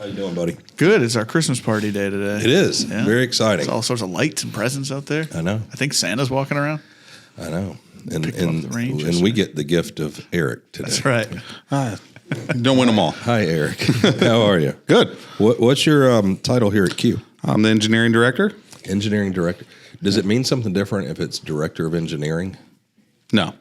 How you doing, buddy? Good. It's our Christmas party day today. It is. Yeah. Very exciting. There's all sorts of lights and presents out there. I know. I think Santa's walking around. I know. And we get the gift of Eric today. That's right. Don't win them all. Hi, Eric. How are you? Good. What's your title here at Q? I'm the Engineering Director. Engineering Director. Does it mean something different if it's Director of Engineering? No.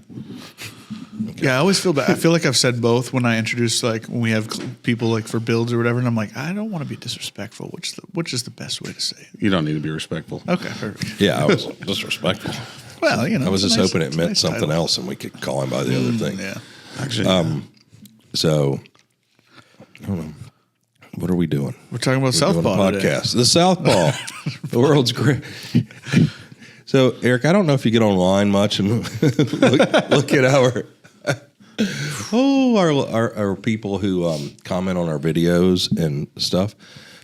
Okay. Yeah, I always feel bad. I feel like I've said both when I introduce, like, when we have people, like, for builds or whatever, and I'm like, I don't want to be disrespectful. Which is the best way to say it? You don't need to be respectful. Okay, perfect. Yeah, I was disrespectful. Well, you know. I was just hoping it meant nice something title. else and we could call him by the other thing. Yeah. Actually, So, I don't know. What are we doing? We're talking about Southpaw podcast. The Southpaw. The world's great. So, Eric, I don't know if you get online much and look at our people who comment on our videos and stuff.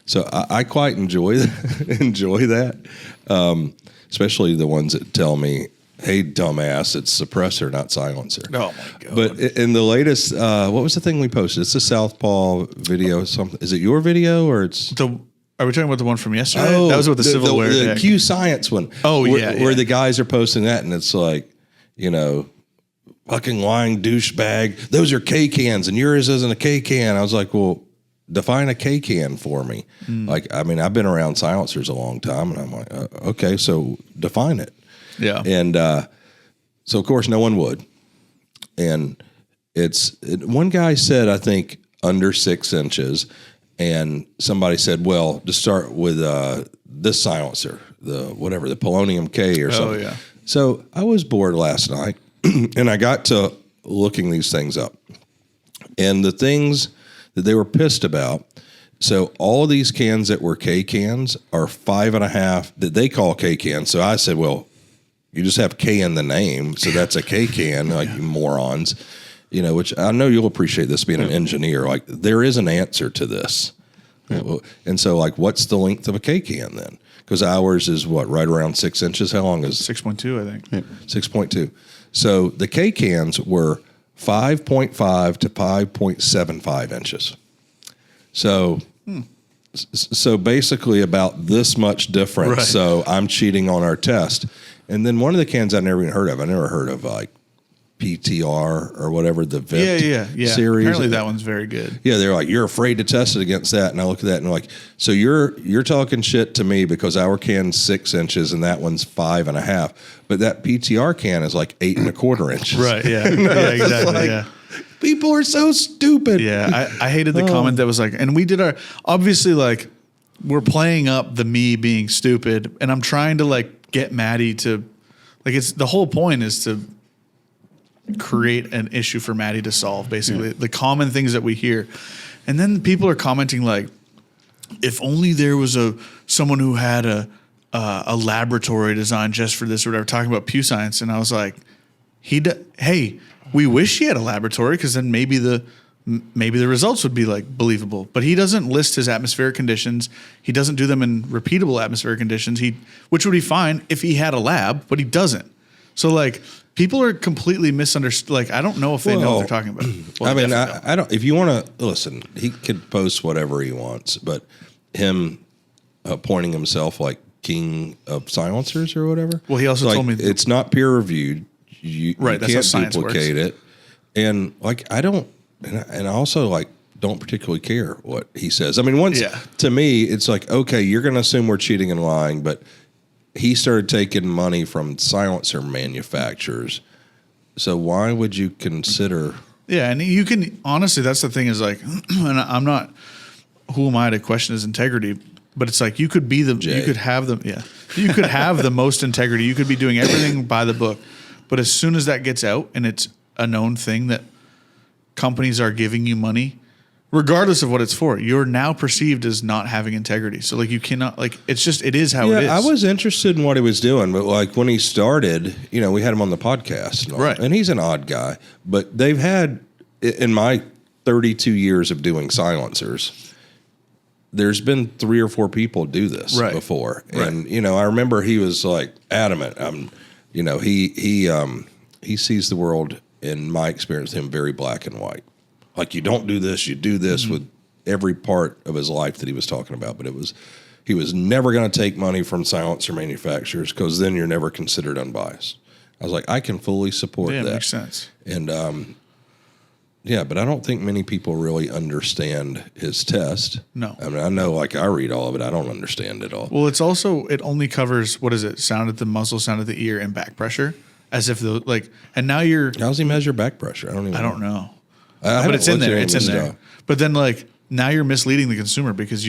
So I quite enjoy that, especially the ones that tell me, "Hey, dumbass, it's suppressor, not silencer." Oh my god! But in the latest, what was the thing we posted? It's a Southpaw video. Something is it your video or it's Are we talking about the one from yesterday? Oh, that was with the Civilware. The Q Science one. Oh, where the guys are posting that, and it's like, you know, fucking lying douchebag. Those are K cans, and yours isn't a K can. I was like, well, define a K can for me. Like, I mean, I've been around silencers a long time, and I'm like, okay, so define it. Yeah. And so, of course, no one would. And one guy said, I think, under 6 inches. And somebody said, well, to start with this silencer, the Polonium K or something. Oh, yeah. So I was bored last night, and I got to looking these things up. And the things that they were pissed about, so all these cans that were K cans are 5.5 that they call K cans. So I said, well, you just have K in the name, so that's a K can, like you morons. You know, which I know you'll appreciate this being an engineer. Like, there is an answer to this. Yeah. And so, like, what's the length of a K can then? Because ours is what, right around 6 inches? How long is 6.2, I think. Yeah. 6.2. So the K cans were 5.5 to 5.75 inches. So, so basically about this much difference. Right. So I'm cheating on our test. And then one of the cans I never even heard of. I never heard of, like, PTR or whatever the Vent series. Apparently that one's very good. Yeah, they're like, you're afraid to test it against that, and I look at that and I'm like, so you're talking shit to me because our can's 6 inches and that one's 5.5, but that PTR can is like 8.25 inches. Right? Yeah. Yeah. Exactly. Like, yeah. People are so stupid. Yeah. I hated the comment that was like, and we did our obviously like we're playing up the me being stupid, and I'm trying to like get Maddie to like it's the whole point is to create an issue for Maddie to solve, basically the common things that we hear. And then people are commenting like, if only there was someone who had a laboratory design just for this or whatever, talking about Pew Science. And I was like, hey, we wish he had a laboratory, because then maybe the results would be like believable. But he doesn't list his atmospheric conditions. He doesn't do them in repeatable atmospheric conditions. Which would be fine if he had a lab, but he doesn't. So like, people are completely misunderstood. Like, I don't know if they know what they're talking about. Well, I mean, I don't. If you want to listen, he could post whatever he wants, but him appointing himself like king of silencers or whatever. Well, he also told me it's not peer reviewed. You that's can't how science duplicate works. it. And like, I don't, and I also like don't particularly care what he says. I mean, to me, it's like, okay, you're going to assume we're cheating and lying, but he started taking money from silencer manufacturers. So why would you consider? Yeah, and you can honestly. That's the thing is like, and I'm not. Who am I to question his integrity? But it's like you could be you could have you could have the most integrity. You could be doing everything by the book. But as soon as that gets out and it's a known thing that companies are giving you money, regardless of what it's for, you're now perceived as not having integrity. So like you cannot it is how it is. I was interested in what he was doing, but like when he started, you know, we had him on the podcast, right? And he's an odd guy, but they've had in my 32 years of doing silencers, there's been 3 or 4 people do this before, and you know, I remember he was like adamant. You know, he sees the world, in my experience with him, very black and white. Like, you don't do this, you do this with every part of his life that he was talking about, but he was never going to take money from silencer manufacturers because then you're never considered unbiased. I was like, I can fully support that. Yeah, makes sense. And but I don't think many people really understand his test. No. I mean, I know, like, I read all of it. I don't understand it all. Well, it only covers, what is it? Sound at the muzzle, sound at the ear, and back pressure. As if and now you're. How does he measure back pressure? I don't know. But it's in there. It's in there. But then, like, now you're misleading the consumer because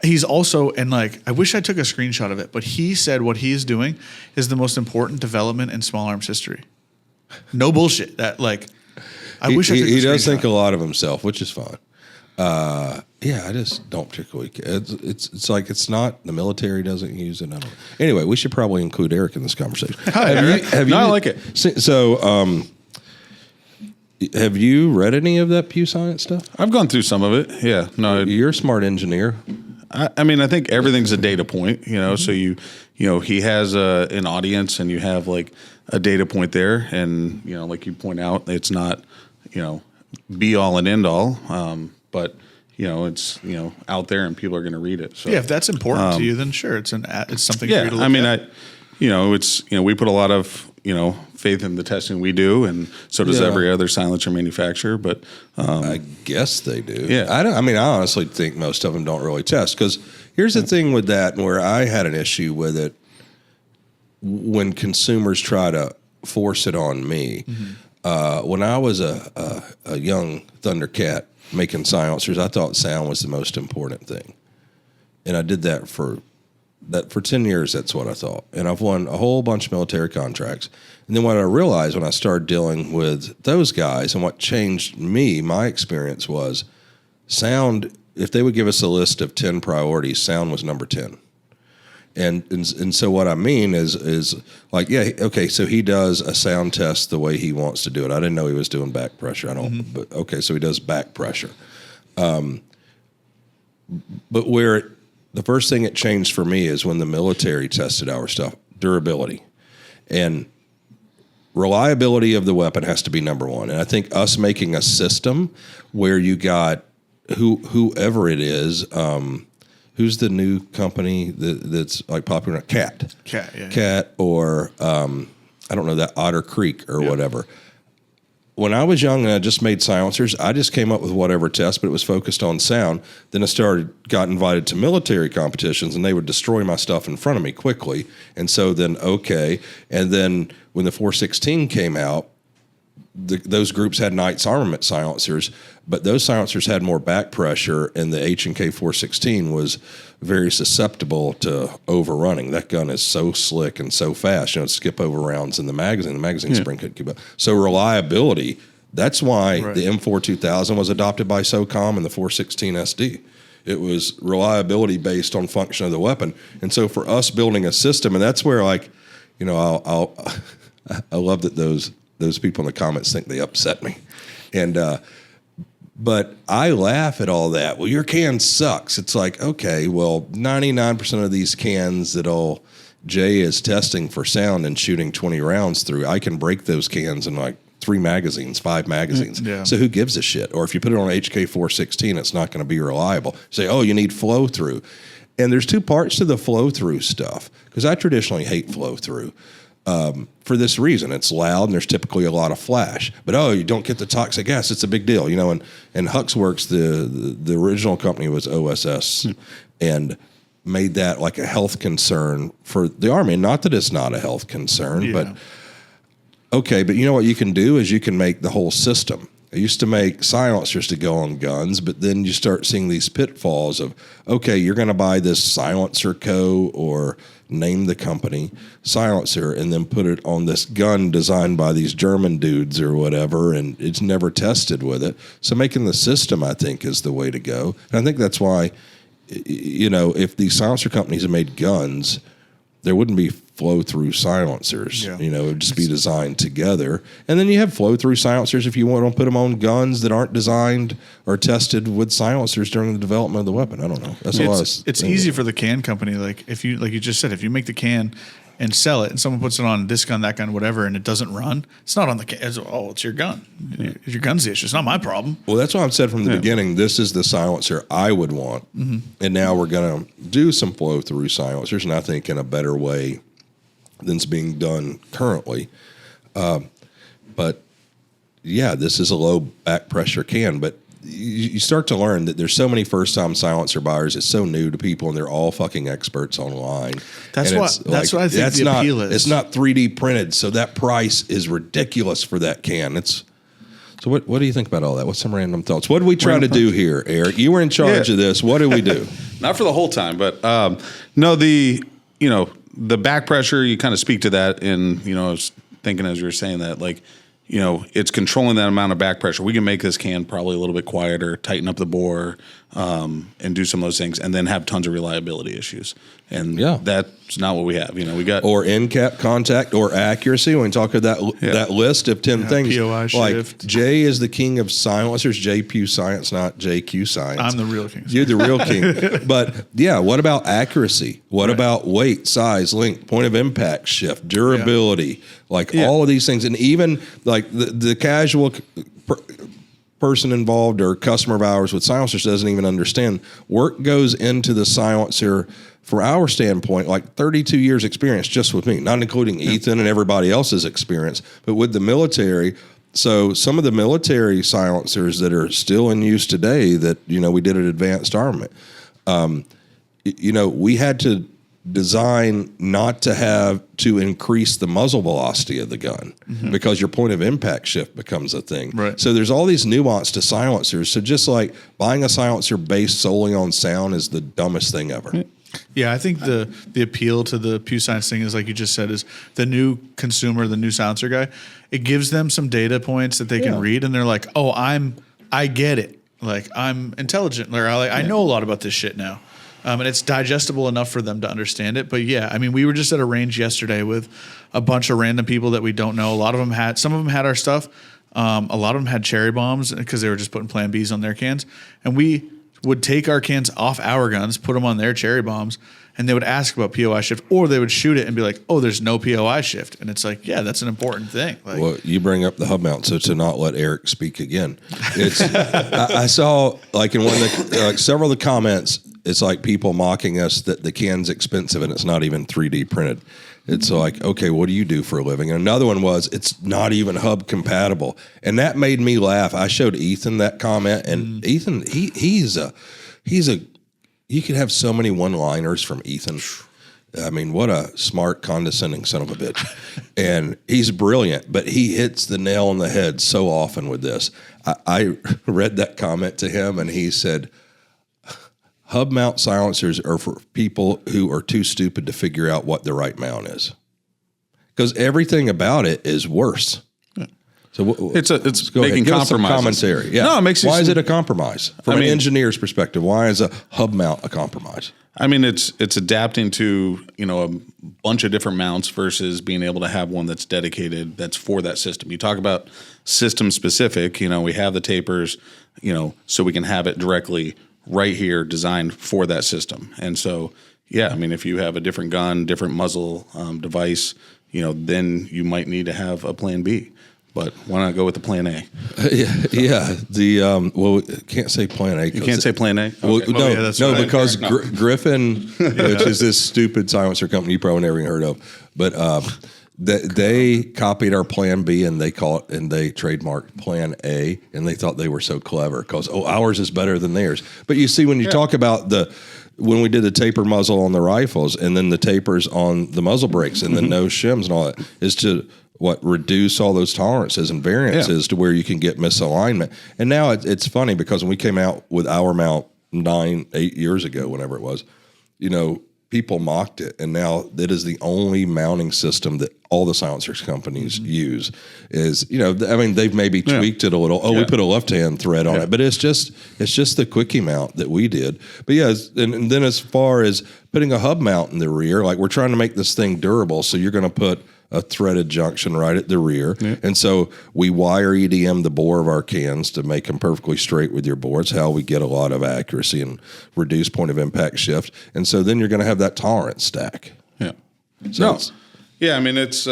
he's also, and like, I wish I took a screenshot of it, but he said what he is doing is the most important development in small arms history. No bullshit. That, like, I wish I took a screenshot. He does think a lot of himself, which is fine. I just don't particularly care. It's like, it's not, the military doesn't use it. I don't. Anyway, we should probably include Eric in this conversation. Hi, Eric. I like it. So, have you read any of that Pew Science stuff? I've gone through some of it. Yeah. No, You're a smart engineer. I mean, I think everything's a data point, so he has an audience and you have like a data point there. And, like you point out, it's not, be all and end all. But, it's, out there and people are going to read it. So, yeah, if that's important to you, then sure. It's something for you to look at. we put a lot of, faith in the testing we do, and so does every other silencer manufacturer. But I guess they do. Yeah. I honestly think most of them don't really test, because here's the thing with that, and where I had an issue with it when consumers try to force it on me. Mm-hmm. When I was a young Thundercat making silencers, I thought sound was the most important thing, and I did that for 10 years. That's what I thought. And I've won a whole bunch of military contracts. And then what I realized when I started dealing with those guys, and what changed my experience was sound. If they would give us a list of 10 priorities, sound was number 10. And so what I mean is like, yeah, okay, so he does a sound test the way he wants to do it. I didn't know he was doing back pressure. But okay, so he does back pressure. But the first thing it changed for me is when the military tested our stuff, durability and reliability of the weapon has to be number one. And I think us making a system where you got whoever it is, who's the new company that's like popular? Cat, or I don't know, that Otter Creek or whatever. When I was young and I just made silencers, I just came up with whatever test, but it was focused on sound. Then I got invited to military competitions, and they would destroy my stuff in front of me quickly. And so then, and then when the 416 came out, those groups had Knights Armament silencers, but those silencers had more back pressure, and the H&K 416 was very susceptible to overrunning. That gun is so slick and so fast, it'd skip over rounds in the magazine. The magazine spring couldn't keep up. So reliability, that's why the M4 2000 was adopted by SOCOM and the 416 SD. It was reliability based on function of the weapon. And so for us building a system, and that's where, like, I love that those people in the comments think they upset me. And but I laugh at all that. Well, your can sucks. It's like, okay, well, 99% of these cans that Jay is testing for sound and shooting 20 rounds through, I can break those cans in like 5 magazines. Yeah. So who gives a shit? Or if you put it on HK 416, it's not going to be reliable. Say, you need flow through. And there's two parts to the flow through stuff, because I traditionally hate flow through. For this reason, it's loud and there's typically a lot of flash. But you don't get the toxic gas; it's a big deal, And Huxworks, the original company was OSS, and made that like a health concern for the Army. Not that it's not a health concern, but okay. But you know what you can do is you can make the whole system. I used to make silencers to go on guns, but then you start seeing these pitfalls of, okay, you're going to buy this Silencer Co. or name the company silencer and then put it on this gun designed by these German dudes or whatever, and it's never tested with it. So making the system, I think, is the way to go. And I think that's why, if these silencer companies had made guns, there wouldn't be flow-through silencers. It would just be designed together. And then you have flow-through silencers if you want to put them on guns that aren't designed or tested with silencers during the development of the weapon. I don't know. That's a lot. It's easy for the can company. Like you just said, if you make the can and sell it, and someone puts it on this gun, that gun, whatever, and it doesn't run, it's not on the can. It's your gun. Your gun's the issue. It's not my problem. Well, that's why I've said from the beginning, this is the silencer I would want. And now we're going to do some flow through silencers, and I think in a better way than's being done currently. But yeah, this is a low back pressure can, but you start to learn that there's so many first time silencer buyers. It's so new to people, and they're all fucking experts online. That's what I think the appeal is. It's not 3D printed, so that price is ridiculous for that can. So what do you think about all that? What's some random thoughts? What did we try to do here, Eric? You were in charge of this. What did we do? Not for the whole time, but no, the back pressure, you kind of speak to that, and I was thinking as you were saying that, like, it's controlling that amount of back pressure. We can make this can probably a little bit quieter, tighten up the bore, and do some of those things, and then have tons of reliability issues. And that's not what we have. We got or end cap contact or accuracy. When we talk of that list of 10 things, POI shift. Like Jay is the king of silencers. JQ Science, not JQ Science. I'm the real king. You're the real king. But yeah, what about accuracy? What about weight, size, length, point of impact shift, durability? Like all of these things, and even like the casual person involved or customer of ours with silencers doesn't even understand. Work goes into the silencer from our standpoint, like 32 years experience just with me, not including Ethan and everybody else's experience, but with the military. So some of the military silencers that are still in use today that, we did at Advanced Armament, we had to design not to have to increase the muzzle velocity of the gun because your point of impact shift becomes a thing. Right. So there's all these nuance to silencers. So just like buying a silencer based solely on sound is the dumbest thing ever. Yeah, I think the appeal to the Pew Science thing is, like you just said, is the new consumer, the new silencer guy. It gives them some data points that they can read, and they're like, "Oh, I get it. Like, I'm intelligent. Or I know a lot about this shit now." And it's digestible enough for them to understand it. But yeah, I mean, we were just at a range yesterday with a bunch of random people that we don't know. Some of them had our stuff. A lot of them had cherry bombs because they were just putting Plan Bs on their cans. And we would take our cans off our guns, put them on their cherry bombs, and they would ask about POI shift, or they would shoot it and be like, "Oh, there's no POI shift." And it's like, yeah, that's an important thing. Like, well, you bring up the hub mount, so to not let Eric speak again, it's I saw like in one of the several of the comments, it's like people mocking us that the can's expensive and it's not even 3D printed. It's like, okay, what do you do for a living? And another one was, it's not even hub compatible. And that made me laugh. I showed Ethan that comment, and Ethan, he's a, you could have so many one-liners from Ethan. I mean, what a smart, condescending son of a bitch. And he's brilliant, but he hits the nail on the head so often with this. I read that comment to him, and he said, hub mount silencers are for people who are too stupid to figure out what the right mount is, because everything about it is worse. Yeah. So it's go making ahead. Give us some compromises. commentary. Yeah. No, it makes why is it a compromise from an engineer's perspective? Why is a hub mount a compromise? I mean, it's adapting to a bunch of different mounts versus being able to have one that's dedicated, that's for that system. You talk about system specific. We have the tapers, so we can have it directly right here designed for that system. And so, yeah, I mean, if you have a different gun, different muzzle device, then you might need to have a Plan B. But why not go with the Plan A? Yeah. The can't say Plan A. You can't say Plan A? Okay. Well, no, because Griffin, which is this stupid silencer company you probably never even heard of, but they copied our Plan B and they trademarked Plan A, and they thought they were so clever because ours is better than theirs. But you see, when you talk about when we did the taper muzzle on the rifles and then the tapers on the muzzle brakes and the nose shims and all that, is to reduce all those tolerances and variances to where you can get misalignment. And now it's funny because when we came out with our mount 8 years ago, whenever it was, people mocked it, and now that is the only mounting system that all the silencers companies use. Is I mean, they've maybe tweaked it a little. We put a left-hand thread on it, but it's just the quickie mount that we did. But yeah, and then as far as putting a hub mount in the rear, like we're trying to make this thing durable, so you're going to put a threaded junction right at the rear. Yeah. And so we wire EDM the bore of our cans to make them perfectly straight with your bore. It's how we get a lot of accuracy and reduce point of impact shift. And so then you're going to have that tolerance stack. Yeah. So Yeah, I mean, it's,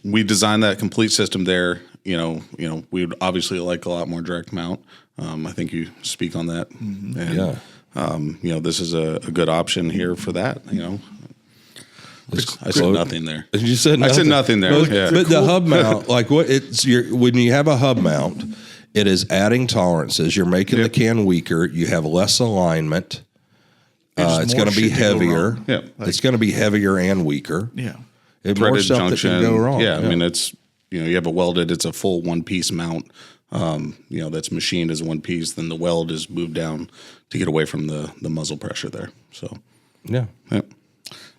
we designed that complete system there. We would obviously like a lot more direct mount. I think you speak on that. Mm-hmm. And, this is a good option here for that, I said nothing there. You said nothing. I said nothing there. But the hub mount, like when you have a hub mount, it is adding tolerances. You're making the can weaker. You have less alignment. It's going to be heavier. It's going to be heavier and weaker. Yeah. More stuff that can go wrong. Yeah, I mean, it's, you have a welded, it's a full one-piece mount, that's machined as one piece. Then the weld is moved down to get away from the muzzle pressure there. So, yeah.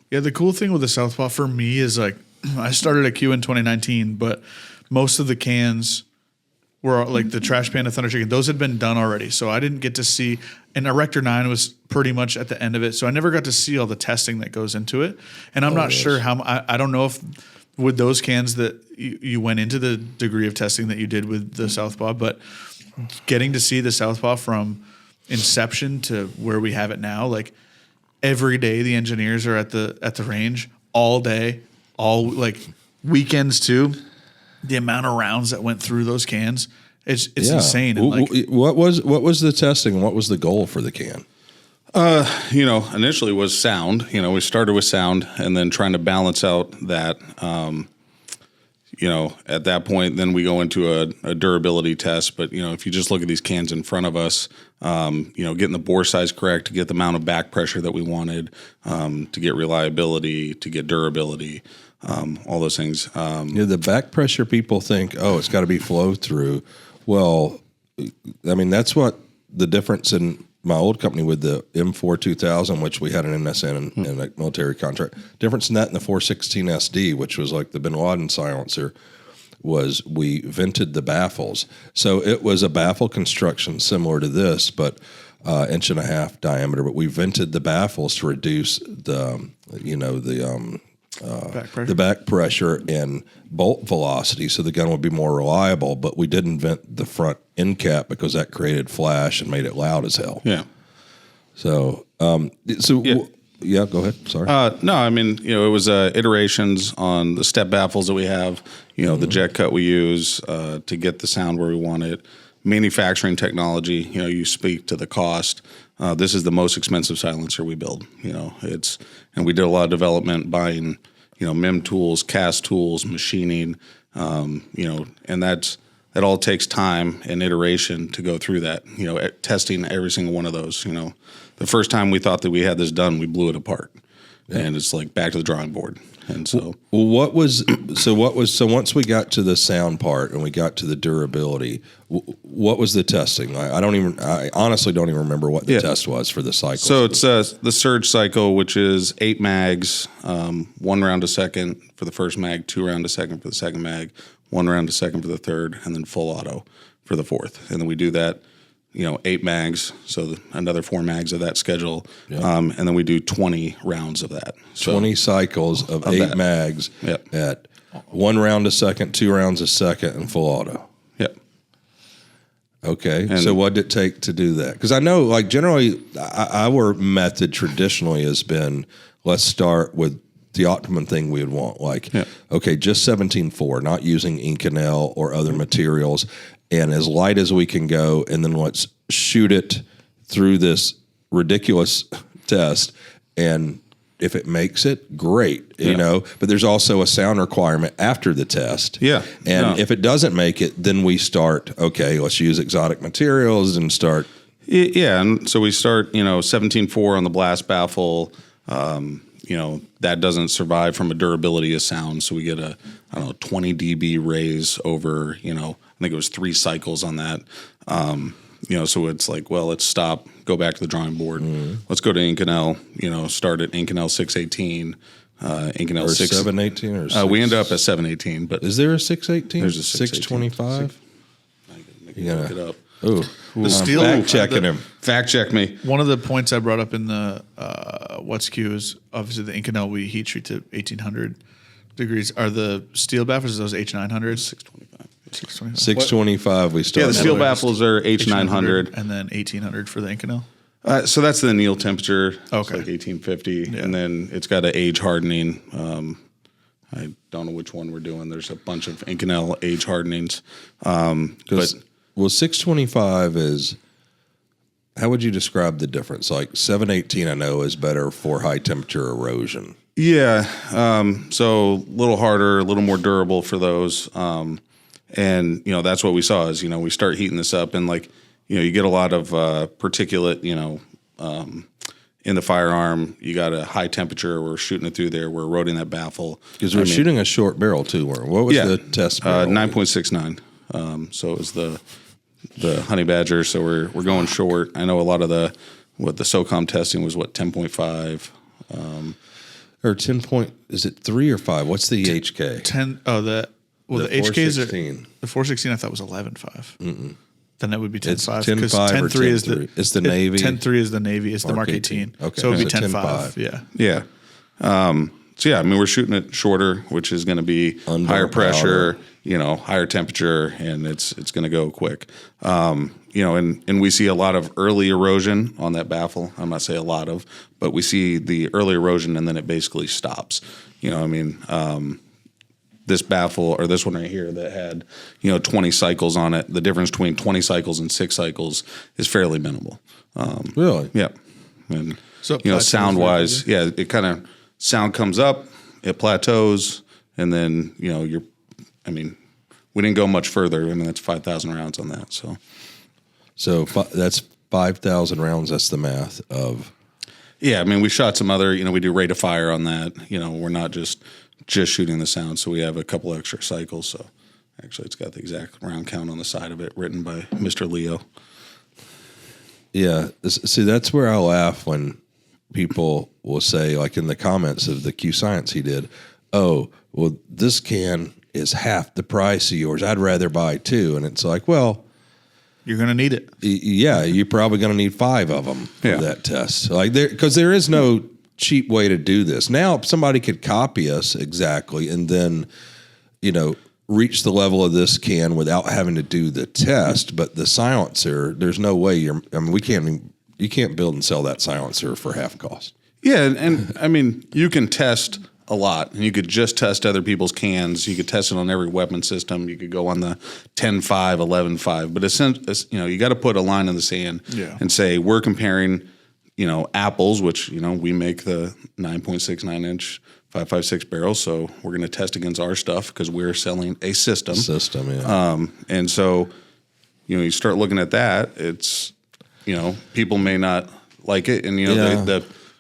Yeah, the cool thing with the Southpaw for me is like I started at Q in 2019, but most of the cans were like the Trash Panda Thunder Chicken. Those had been done already, so I didn't get to see. And Erector 9 was pretty much at the end of it, so I never got to see all the testing that goes into it. And I'm not sure how. I don't know if with those cans that you went into the degree of testing that you did with the Southpaw, but getting to see the Southpaw from inception to where we have it now, like. Every day the engineers are at the range all day, all like weekends too. The amount of rounds that went through those cans, it's insane. And like, what was the testing? What was the goal for the can? Initially was sound. We started with sound and then trying to balance out that. At that point, then we go into a durability test. But, if you just look at these cans in front of us, getting the bore size correct to get the amount of back pressure that we wanted, to get reliability, to get durability, all those things. The back pressure people think, it's got to be flow through. Well, I mean, that's what the difference in my old company with the M4 2000, which we had an NSN and a military contract. Difference in that and the 416 SD, which was like the Bin Laden silencer, was we vented the baffles. So it was a baffle construction similar to this, but 1.5 inch diameter. But we vented the baffles to reduce the back pressure and bolt velocity, so the gun would be more reliable. But we didn't vent the front end cap because that created flash and made it loud as hell. Yeah. So, go ahead. Sorry. No, I mean, it was iterations on the step baffles that we have. The jet cut we use to get the sound where we want it. Manufacturing technology. You speak to the cost. This is the most expensive silencer we build. And we did a lot of development buying, MIM tools, cast tools, machining, and that all takes time and iteration to go through that, testing every single one of those. The first time we thought that we had this done, we blew it apart. Yeah. And it's like back to the drawing board. And so, so once we got to the sound part and we got to the durability, what was the testing? I honestly don't even remember what the test was for the cycle. So it's the surge cycle, which is 8 mags, 1 round a second for the first mag, 2 round a second for the second mag, 1 round a second for the third, and then full auto for the fourth. And then we do that, 8 mags, so another 4 mags of that schedule. Yep. And then we do 20 rounds of that. So 20 cycles of 8 mags at 1 round a second, 2 rounds a second, and full auto. Yep. Okay. And so what did it take to do that? Because I know, like, generally, our method traditionally has been, let's start with the optimum thing we would want. Like, okay, just 17.4, not using Inconel or other materials, and as light as we can go, and then let's shoot it through this ridiculous test, and if it makes it, great, but there's also a sound requirement after the test. Yeah. And if it doesn't make it, then we start, okay, let's use exotic materials and start. Yeah, and so we start, 17.4 on the blast baffle, that doesn't survive from a durability of sound. So we get a 20 dB raise over, I think it was 3 cycles on that. So it's like, well, let's stop, go back to the drawing board. Let's go to Inconel, start at Inconel 618, Inconel or 6. 718 or 6. We end up at 718. But is there a 618? There's a 625. You gotta look it up. Oh, the steel fact checking him. Fact check me. One of the points I brought up in the What's Q is obviously the Inconel we heat treat to 1800 degrees. Are the steel baffles those H900s? 625. 625 we started. Yeah, the steel baffles are H900. And then 1800 for the Inconel? So that's the anneal temperature. It's Okay. like 1850, and then it's got an age hardening. I don't know which one we're doing. There's a bunch of Inconel age hardenings. But 625 is. How would you describe the difference? Like 718, I know is better for high temperature erosion. yeah, so a little harder, a little more durable for those. And that's what we saw is we start heating this up, and like you get a lot of particulate in the firearm. You got a high temperature. We're shooting it through there. We're eroding that baffle Because we're shooting a short barrel too. What was the test barrel? 9.69. So it was the honey badger. So we're going short. I know a lot of the SOCOM testing was 10.5. Or 10 point, is it 3 or 5? What's the HK? 10. Oh, the The HKs are 416. the 416. I thought was 11.5. Then that would be 10.5. It's 10.5 or 10.3 is the 10.3. It's the Navy. 10.3 is the Navy. It's the Mark Mark 18. 18. Okay. So it would be So 10.5. 10.5. Yeah. Yeah. So yeah, I mean, we're shooting it shorter, which is going to be Under higher pressure, powder. higher temperature, and it's going to go quick. And we see a lot of early erosion on that baffle. I'm not saying a lot of, but we see the early erosion, and then it basically stops. This baffle or this one right here that had 20 cycles on it, the difference between 20 cycles and 6 cycles is fairly minimal. Really? Yeah. And So it plateaus sound wise, rapidly? yeah, it kind of sound comes up, it plateaus, and then we didn't go much further. I mean, that's 5,000 rounds on that. So that's 5,000 rounds. That's the math of. Yeah, I mean, we shot some other, we do rate of fire on that. We're not just shooting the sound, so we have a couple extra cycles. So actually, it's got the exact round count on the side of it, written by Mr. Leo. Yeah. See, that's where I laugh when people will say, like in the comments of the Q Science he did, oh, well, this can is half the price of yours. I'd rather buy 2. And it's like, well, You're going to need it. yeah, you're probably going to need 5 of them for Yeah. that test. Like because there is no cheap way to do this. Now, somebody could copy us exactly and then, reach the level of this can without having to do the test. But the silencer, there's no way you can't build and sell that silencer for half cost. Yeah, and I mean, you can test a lot, and you could just test other people's cans. You could test it on every weapon system. You could go on the 10.5, 11.5, but essentially, you got to put a line in the sand and say we're comparing, apples, which we make the 9.69 inch 5.56 barrels, so we're going to test against our stuff because we're selling a system. Yeah. And so, you start looking at that. It's people may not like it, and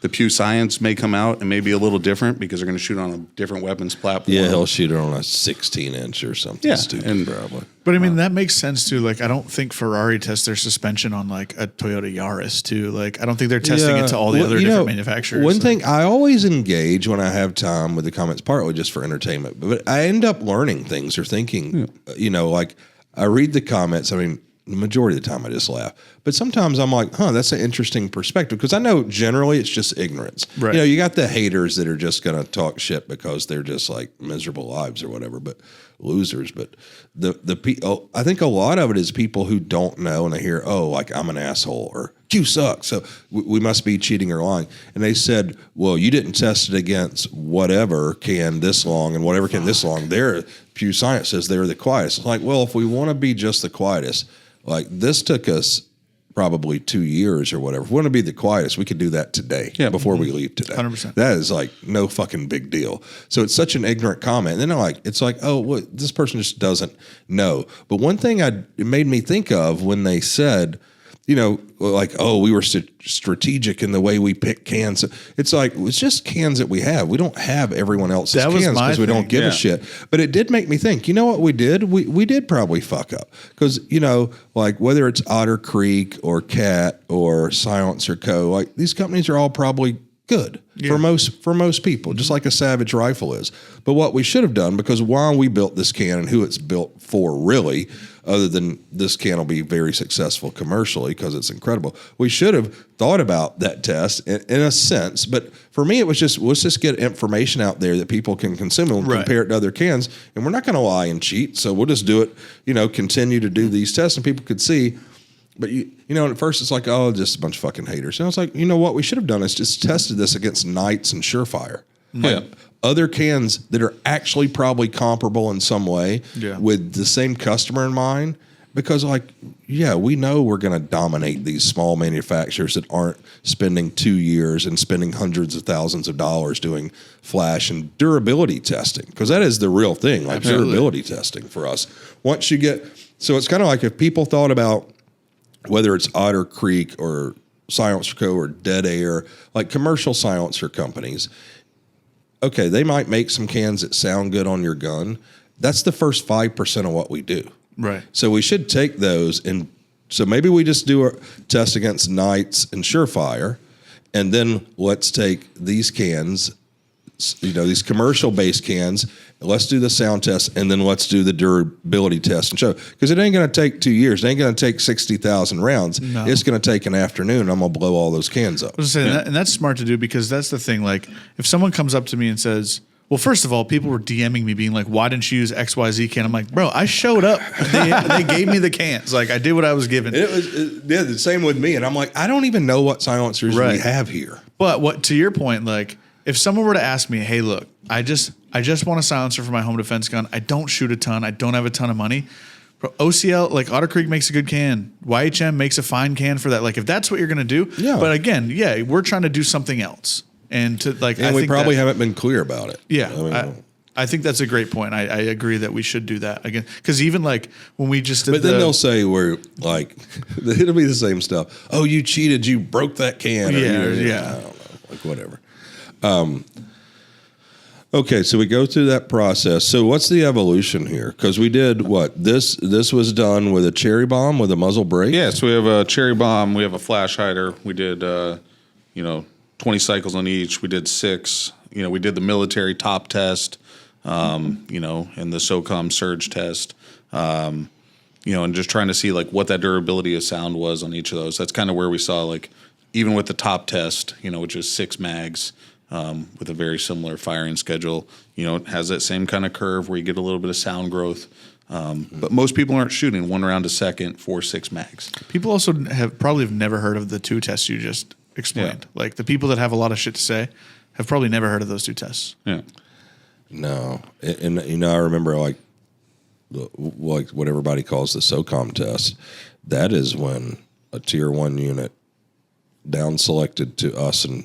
the Pew Science may come out and may be a little different because they're going to shoot on a different weapons platform. Yeah, he'll shoot it on a 16 inch or something stupid, probably. But I mean, that makes sense too. Like, I don't think Ferrari tests their suspension on like a Toyota Yaris too. Like, I don't think they're testing it to all the other different manufacturers. One thing I always engage when I have time with the comments, partly just for entertainment, but I end up learning things or thinking, like I read the comments. I mean, the majority of the time I just laugh. But sometimes I'm like, that's an interesting perspective because I know generally it's just ignorance. Right. You got the haters that are just going to talk shit because they're just like miserable lives or whatever, but losers. But I think a lot of it is people who don't know and they hear, like I'm an asshole or Q sucks. So we must be cheating or lying. And they said, well, you didn't test it against whatever can this long and whatever can this long. Pew Science says they're the quietest. It's like, well, if we want to be just the quietest, like this took us probably 2 years or whatever. If we want to be the quietest, we could do that today before we leave today. 100%. That is like no fucking big deal. So it's such an ignorant comment. And then it's like, oh, well, this person just doesn't know. But one thing it made me think of when they said, we were strategic in the way we pick cans. It's like, it's just cans that we have. We don't have everyone else's That was cans my because we don't thing, give yeah. a shit. But it did make me think, you know what we did? We did probably fuck up. Because, like whether it's Otter Creek or Cat or Silence or Co., like these companies are all probably good for most people, just like a Savage rifle is. But what we should have done, because while we built this can and who it's built for really, other than this can will be very successful commercially because it's incredible, we should have thought about that test in a sense. But for me, it was just, let's just get information out there that people can consume and compare it to other cans. And we're not going to lie and cheat. So we'll just do it, continue to do these tests and people could see. But you know, at first it's like, oh, just a bunch of fucking haters. And I was like, you know what we should have done is just tested this against Knights and Surefire. Yeah. Other cans that are actually probably comparable in some way with the same customer in mind. Because, like, yeah, we know we're going to dominate these small manufacturers that aren't spending 2 years and spending hundreds of thousands of dollars doing flash and durability testing. Because that is the real thing, like durability testing for us. Once you get, so it's kind of like if people thought about whether it's Otter Creek or Silencer Co. or Dead Air, like commercial silencer companies, okay, they might make some cans that sound good on your gun. That's the first 5% of what we do. Right. So we should take those, and so maybe we just do a test against Knights and Surefire, and then let's take these cans, you know, these commercial-based cans, and let's do the sound test, and then let's do the durability test and show. Because it ain't going to take 2 years. It ain't going to take 60,000 rounds. No. It's going to take an afternoon, and I'm going to blow all those cans up. I was saying, and that's smart to do, because that's the thing. Like, if someone comes up to me and says, well, first of all, people were DMing me being like, why didn't you use XYZ can? I'm like, bro, I showed up. They gave me the cans. Like, I did what I was given. It was the same with me. And I'm like, I don't even know what silencers we have here. But what, to your point, like, if someone were to ask me, hey, look, I just want a silencer for my home defense gun. I don't shoot a ton. I don't have a ton of money. Bro, OCL, like Otter Creek makes a good can. YHM makes a fine can for that. Like, if that's what you're going to do. Yeah. But again, we're trying to do something else. And to like, and we probably haven't been clear about it. Yeah, I think that's a great point. I agree that we should do that again, because even like when we just did, but then they'll say we're like, it'll be the same stuff. Oh, you cheated! You broke that can. Yeah, I don't know, like whatever. Okay, so we go through that process. So what's the evolution here? Because we did what? This was done with a cherry bomb with a muzzle brake. Yeah, so we have a cherry bomb. We have a flash hider. We did, 20 cycles on each. We did 6. We did the military top test, and the SOCOM surge test, and just trying to see like what that durability of sound was on each of those. That's kind of where we saw like, even with the top test, which is 6 mags, with a very similar firing schedule, it has that same kind of curve where you get a little bit of sound growth. But most people aren't shooting 1 round a second for 6 mags. People also probably have never heard of the 2 tests you just explained. Yeah. Like the people that have a lot of shit to say have probably never heard of those 2 tests. Yeah. No. And I remember like what everybody calls the SOCOM test. That is when a tier 1 unit down selected to us and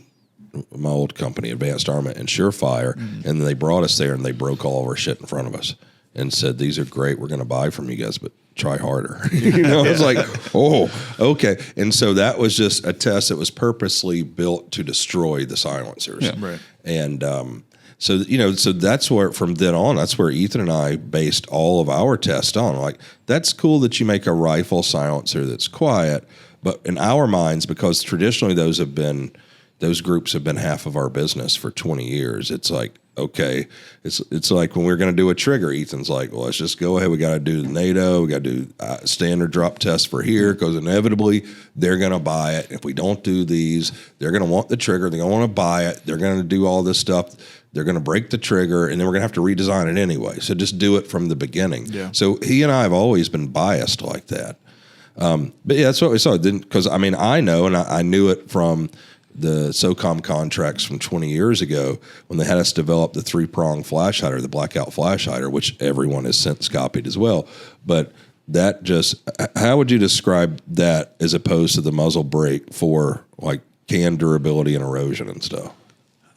my old company, Advanced Armament and Surefire, and then they brought us there and they broke all of our shit in front of us and said, these are great. We're going to buy from you guys, but try harder. It's like, oh, okay. And so that was just a test that was purposely built to destroy the silencers. Yeah, right. And so that's where, from then on, that's where Ethan and I based all of our tests on. Like, that's cool that you make a rifle silencer that's quiet, but in our minds, because traditionally those groups have been half of our business for 20 years, it's like, okay, it's like when we're going to do a trigger, Ethan's like, well, let's just go ahead. We got to do the NATO. We got to do standard drop tests for here, because inevitably they're going to buy it. If we don't do these, they're going to want the trigger. They're going to want to buy it. They're going to do all this stuff. They're going to break the trigger, and then we're going to have to redesign it anyway. So just do it from the beginning. Yeah. So he and I have always been biased like that. But yeah, that's what we saw. Because I know, and I knew it from the SOCOM contracts from 20 years ago when they had us develop the 3-prong flash hider, the blackout flash hider, which everyone has since copied as well. But that how would you describe that as opposed to the muzzle brake for like can durability and erosion and stuff?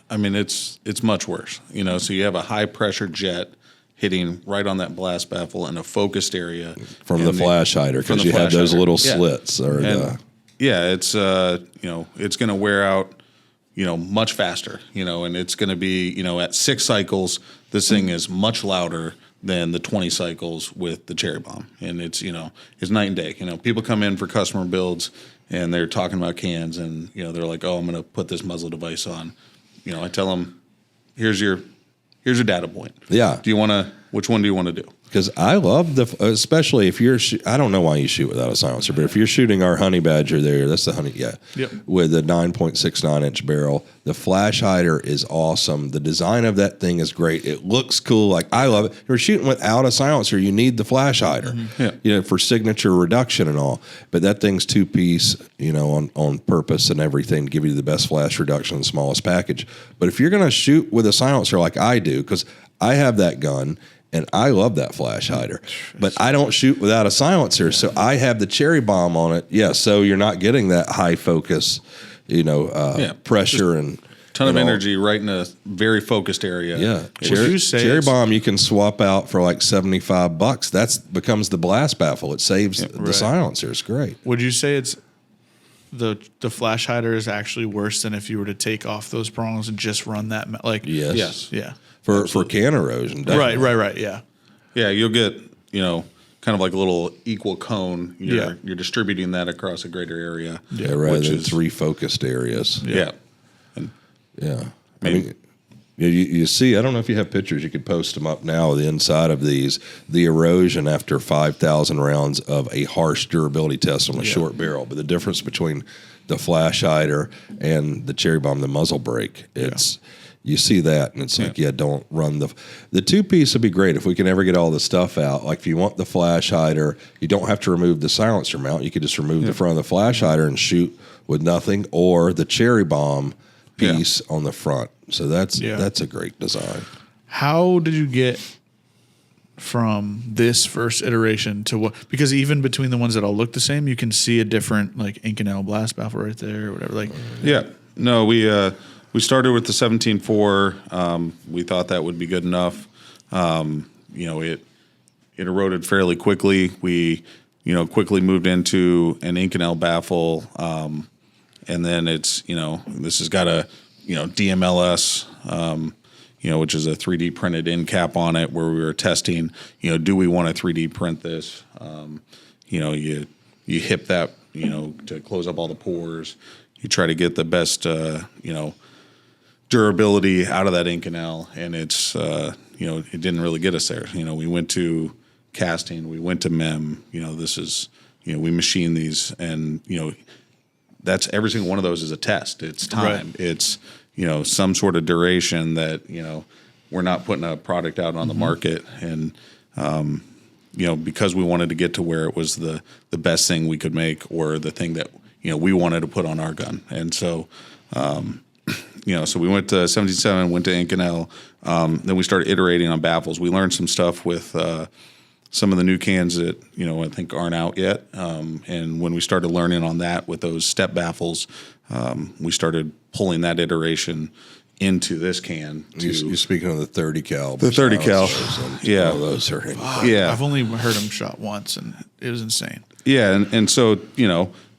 I mean, it's much worse, so you have a high pressure jet hitting right on that blast baffle in a focused area from the flash hider, because you have those little slits it's it's going to wear out, much faster, and it's going to be, at 6 cycles, this thing is much louder than the 20 cycles with the cherry bomb. And it's night and day. People come in for customer builds and they're talking about cans and, they're like, oh, I'm going to put this muzzle device on. I tell them, here's your data point. Yeah. Which one do you want to do? Because I love especially if you're, I don't know why you shoot without a silencer, but if you're shooting our Honey Badger there, that's the Honey, with a 9.69 inch barrel, the flash hider is awesome. The design of that thing is great. It looks cool. Like, I love it. If you're shooting without a silencer, you need the flash hider, for signature reduction and all. But that thing's 2-piece, on purpose and everything to give you the best flash reduction in the smallest package. But if you're going to shoot with a silencer like I do, because I have that gun, and I love that flash hider, but I don't shoot without a silencer. So I have the cherry bomb on it. Yeah. So you're not getting that high focus, pressure and ton of energy right in a very focused area. Yeah. Cherry bomb you can swap out for like $75. That becomes the blast baffle. It saves the silencer. It's great. Would you say it's the flash hider is actually worse than if you were to take off those prongs and just run that? Yes. Yeah. For can erosion. Definitely. Right. Yeah. Yeah. You'll get, kind of like a little equal cone. You're distributing that across a greater area. Yeah. Rather than 3 focused areas. Yeah. Yeah. I mean, you see, I don't know if you have pictures, you could post them up now, the inside of these, the erosion after 5,000 rounds of a harsh durability test on a short barrel. But the difference between the flash hider and the cherry bomb, the muzzle brake, you see that, and it's like, don't run the 2-piece would be great if we can ever get all the stuff out. Like, if you want the flash hider, you don't have to remove the silencer mount. You could just remove the front of the flash hider and shoot with nothing, or the cherry bomb piece on the front. So that's a great design. How did you get from this first iteration to what? Because even between the ones that all look the same, you can see a different like Inconel blast baffle right there or whatever. No, we started with the 17.4. We thought that would be good enough. It eroded fairly quickly. We quickly moved into an Inconel baffle. And then it's, this has got a, DMLS, which is a 3D printed end cap on it, where we were testing, do we want to 3D print this? You hip that, to close up all the pores. You try to get the best, durability out of that Inconel, and it's, it didn't really get us there. We went to casting, we went to MEM, this is, we machine these, and, that's every single one of those is a test. It's time. Right. It's, some sort of duration that, we're not putting a product out on the market. And, because we wanted to get to where it was the best thing we could make, or the thing that, we wanted to put on our gun. And so, so we went to 77, went to Inconel. Then we started iterating on baffles. We learned some stuff with, some of the new cans that, I think aren't out yet. And when we started learning on that with those step baffles, we started pulling that iteration into this can. You're speaking of the 30 cal. The 30 cal. Yeah. Those are I've only heard them shot once, and it was insane. Yeah. And so,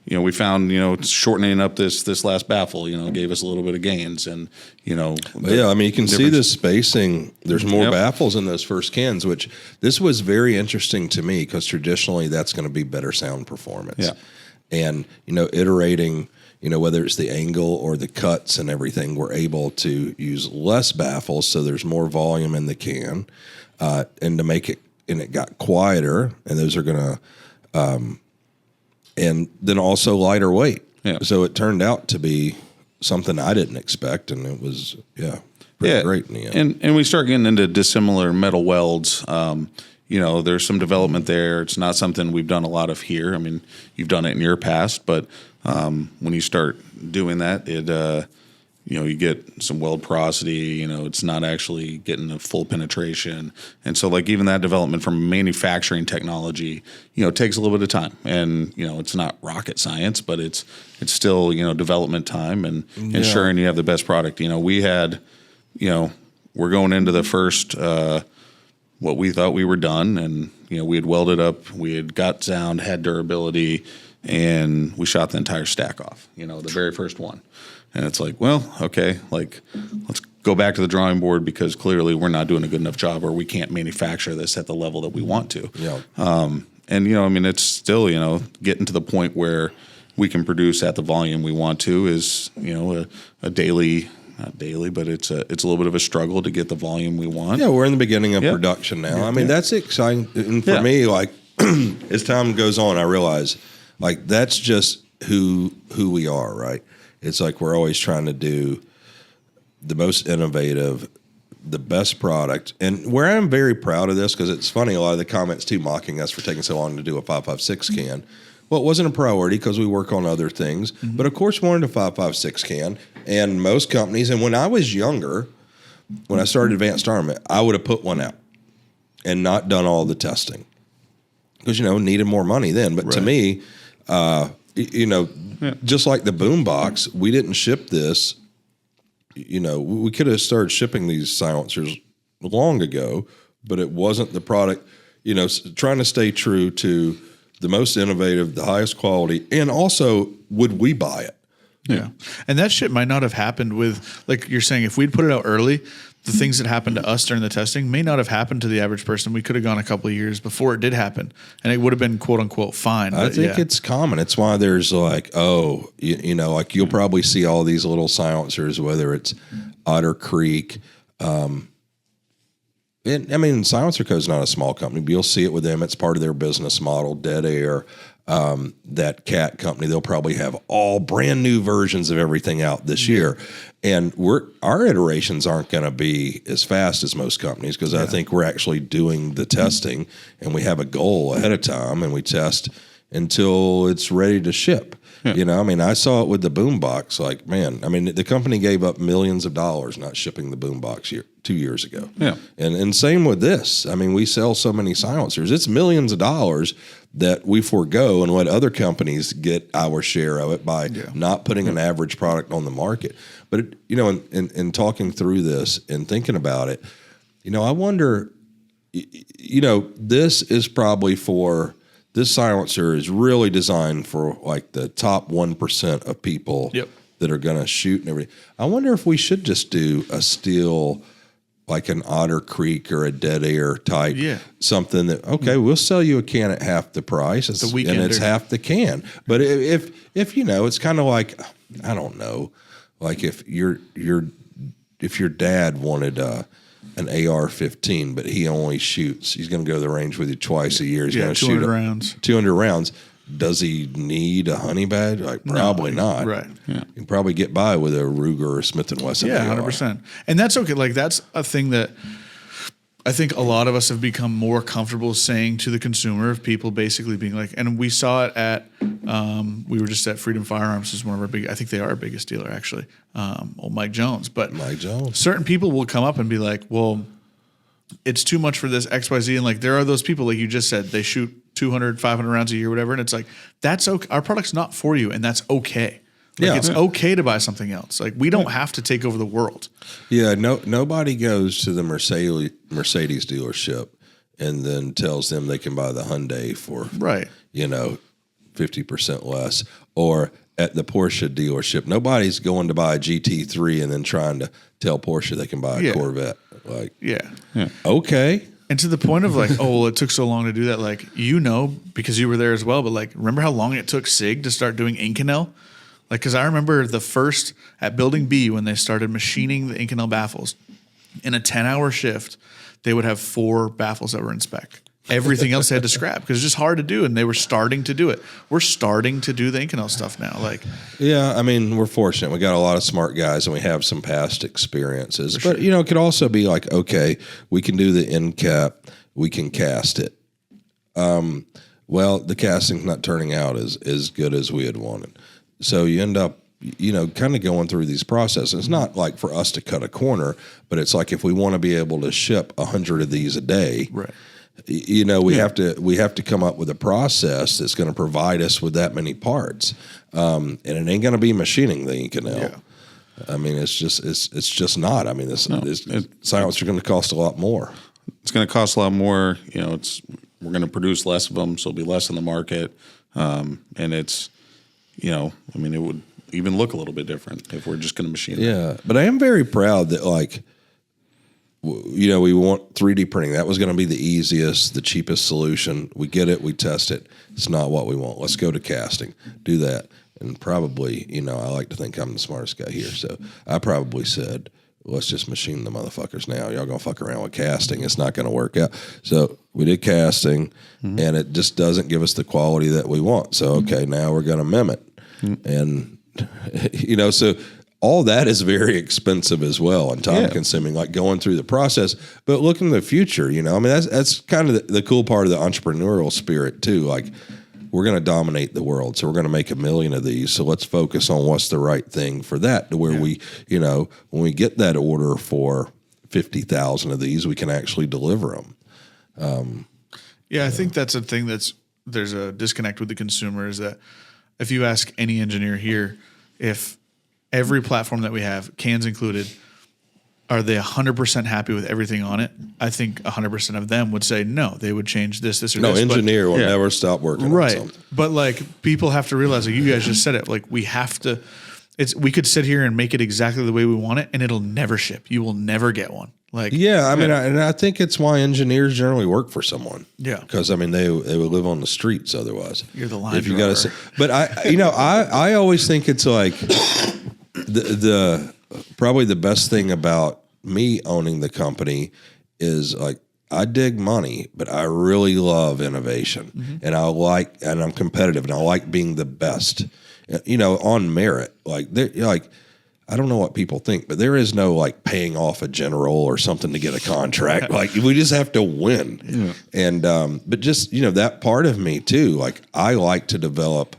we found, shortening up this last baffle, gave us a little bit of gains, and, you can see the spacing. There's more baffles in those first cans, which this was very interesting to me, because traditionally that's going to be better sound performance. Yeah. And, iterating, whether it's the angle or the cuts and everything, we're able to use less baffles, so there's more volume in the can, and to make it, and it got quieter, and those are going to, and then also lighter weight. Yeah. So it turned out to be something I didn't expect, and it was pretty great in the end. And we start getting into dissimilar metal welds. There's some development there. It's not something we've done a lot of here. I mean, you've done it in your past, but when you start doing that, it you get some weld porosity. It's not actually getting a full penetration, and so like even that development from manufacturing technology, takes a little bit of time. And it's not rocket science, but it's still development time and ensuring you have the best product. We had, we're going into the first what we thought we were done, and we had welded up, we had got sound, had durability, and we shot the entire stack off. The very first one. And it's like, well, okay, like let's go back to the drawing board, because clearly we're not doing a good enough job, or we can't manufacture this at the level that we want to. Yeah. And it's still, getting to the point where we can produce at the volume we want to is, a daily, not daily, but it's a little bit of a struggle to get the volume we want. Yeah, we're in the beginning of production now. I mean, that's exciting. And for me, like, as time goes on, I realize, like, that's just who we are, right? It's like we're always trying to do the most innovative, the best product. And where I'm very proud of this, because it's funny, a lot of the comments, too, mocking us for taking so long to do a 5.56 can. Well, it wasn't a priority because we work on other things. But, of course, we wanted a 5.56 can. And most companies, and when I was younger, when I started Advanced Armament, I would have put one out and not done all the testing because, needed more money then. But to me, just like the boombox, we didn't ship this. We could have started shipping these silencers long ago, but it wasn't the product, trying to stay true to the most innovative, the highest quality, and also, would we buy it? Yeah. And that shit might not have happened with, like you're saying, if we'd put it out early, the things that happened to us during the testing may not have happened to the average person. We could have gone a couple of years before it did happen, and it would have been quote unquote fine. I think it's common. It's why there's like, like you'll probably see all these little silencers, whether it's Otter Creek. Silencer Co. is not a small company, but you'll see it with them. It's part of their business model. Dead Air, that cat company, they'll probably have all brand new versions of everything out this year. And our iterations aren't going to be as fast as most companies because I think we're actually doing the testing and we have a goal ahead of time and we test until it's ready to ship. Yeah. I saw it with the boombox. Like, man, the company gave up millions of dollars not shipping the boombox 2 years ago. Yeah. And same with this. We sell so many silencers. It's millions of dollars that we forego and let other companies get our share of it by not putting an average product on the market. But, in talking through this and thinking about it, I wonder, this is probably this silencer is really designed for like the top 1% of people that are going to shoot and everything. I wonder if we should just do a steel, like an Otter Creek or a Dead Air type, something that, we'll sell you a can at half the price. And it's half the can. But if it's kind of like, I don't know, like if your dad wanted an AR-15, but he only shoots. He's going to go to the range with you twice a year. He's going to shoot 200 rounds. Does he need a honey badge? Like, probably not. Right. Yeah. You can probably get by with a Ruger or Smith & Wesson. Yeah, 100%. And that's okay. Like, that's a thing that I think a lot of us have become more comfortable saying to the consumer, of people basically being like, and we saw it at, we were just at Freedom Firearms, is one of our I think they are our biggest dealer actually, old Mike Jones. But Mike Jones. Certain people will come up and be like, well, it's too much for this XYZ. And like, there are those people, like you just said, they shoot 200, 500 rounds a year, whatever. And it's like, that's okay. Our product's not for you. And that's okay. Like, it's okay to buy something else. Like, we don't have to take over the world. Yeah, nobody goes to the Mercedes dealership and then tells them they can buy the Hyundai for 50% less. Or at the Porsche dealership, nobody's going to buy a GT3 and then trying to tell Porsche they can buy a Corvette. Like, okay. And to the point of like, oh, well, it took so long to do that. Like, because you were there as well. But like, remember how long it took SIG to start doing Inconel? Like, because I remember the first at Building B when they started machining the Inconel baffles, in a 10-hour shift, they would have 4 baffles that were in spec. Everything else they had to scrap because it's just hard to do, and they were starting to do it. We're starting to do the Inconel stuff now. Like, we're fortunate. We got a lot of smart guys, and we have some past experiences. But it could also be like, okay, we can do the end cap, we can cast it. Well, the casting's not turning out as good as we had wanted. So you end up, kind of going through these processes. It's not like for us to cut a corner, but it's like if we want to be able to ship 100 of these a day, right? We have to come up with a process that's going to provide us with that many parts, and it ain't going to be machining the Inconel. Yeah. It's just not. This silencers are going to cost a lot more. It's going to cost a lot more. We're going to produce less of them, so it'll be less in the market, and it's. It would even look a little bit different if we're just going to machine it. Yeah, but I am very proud that, like, we want 3D printing. That was going to be the easiest, the cheapest solution. We get it, we test it. It's not what we want. Let's go to casting. Do that. and probably, I like to think I'm the smartest guy here. So I probably said, let's just machine the motherfuckers now. Y'all gonna fuck around with casting. It's not gonna work out. So we did casting, and it just doesn't give us the quality that we want. So, okay, now we're gonna mim it. And, so all that is very expensive as well and time consuming, like going through the process. But looking to the future, that's kind of the cool part of the entrepreneurial spirit too. Like, we're going to dominate the world. So we're going to make 1 million of these. So let's focus on what's the right thing for that, to where we, when we get that order for 50,000 of these, we can actually deliver them. I think that's a thing there's a disconnect with the consumer, is that if you ask any engineer here, if every platform that we have, cans included, are they 100% happy with everything on it? I think 100% of them would say no. They would change this, or no, this. No, engineer will never stop working on something. But like, people have to realize, like you guys just said it, like we have to, we could sit here and make it exactly the way we want it, and it'll never ship. You will never get one. Like, I think it's why engineers generally work for someone. Yeah. Because they would live on the streets otherwise. You're the line if you driver. got to say, but I always think it's like the probably the best thing about me owning the company is, like, I dig money, but I really love innovation, and I'm competitive, and I like being the best, on merit. Like, I don't know what people think, but there is no like paying off a general or something to get a contract. Like, we just have to win. Yeah. And, but just, that part of me too, like, I like to develop,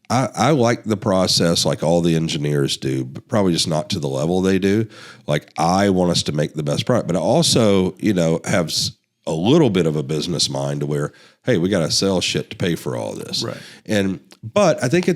I like the process like all the engineers do, but probably just not to the level they do. Like, I want us to make the best product, but I also, have a little bit of a business mind to where, hey, we got to sell shit to pay for all this. Right. But I think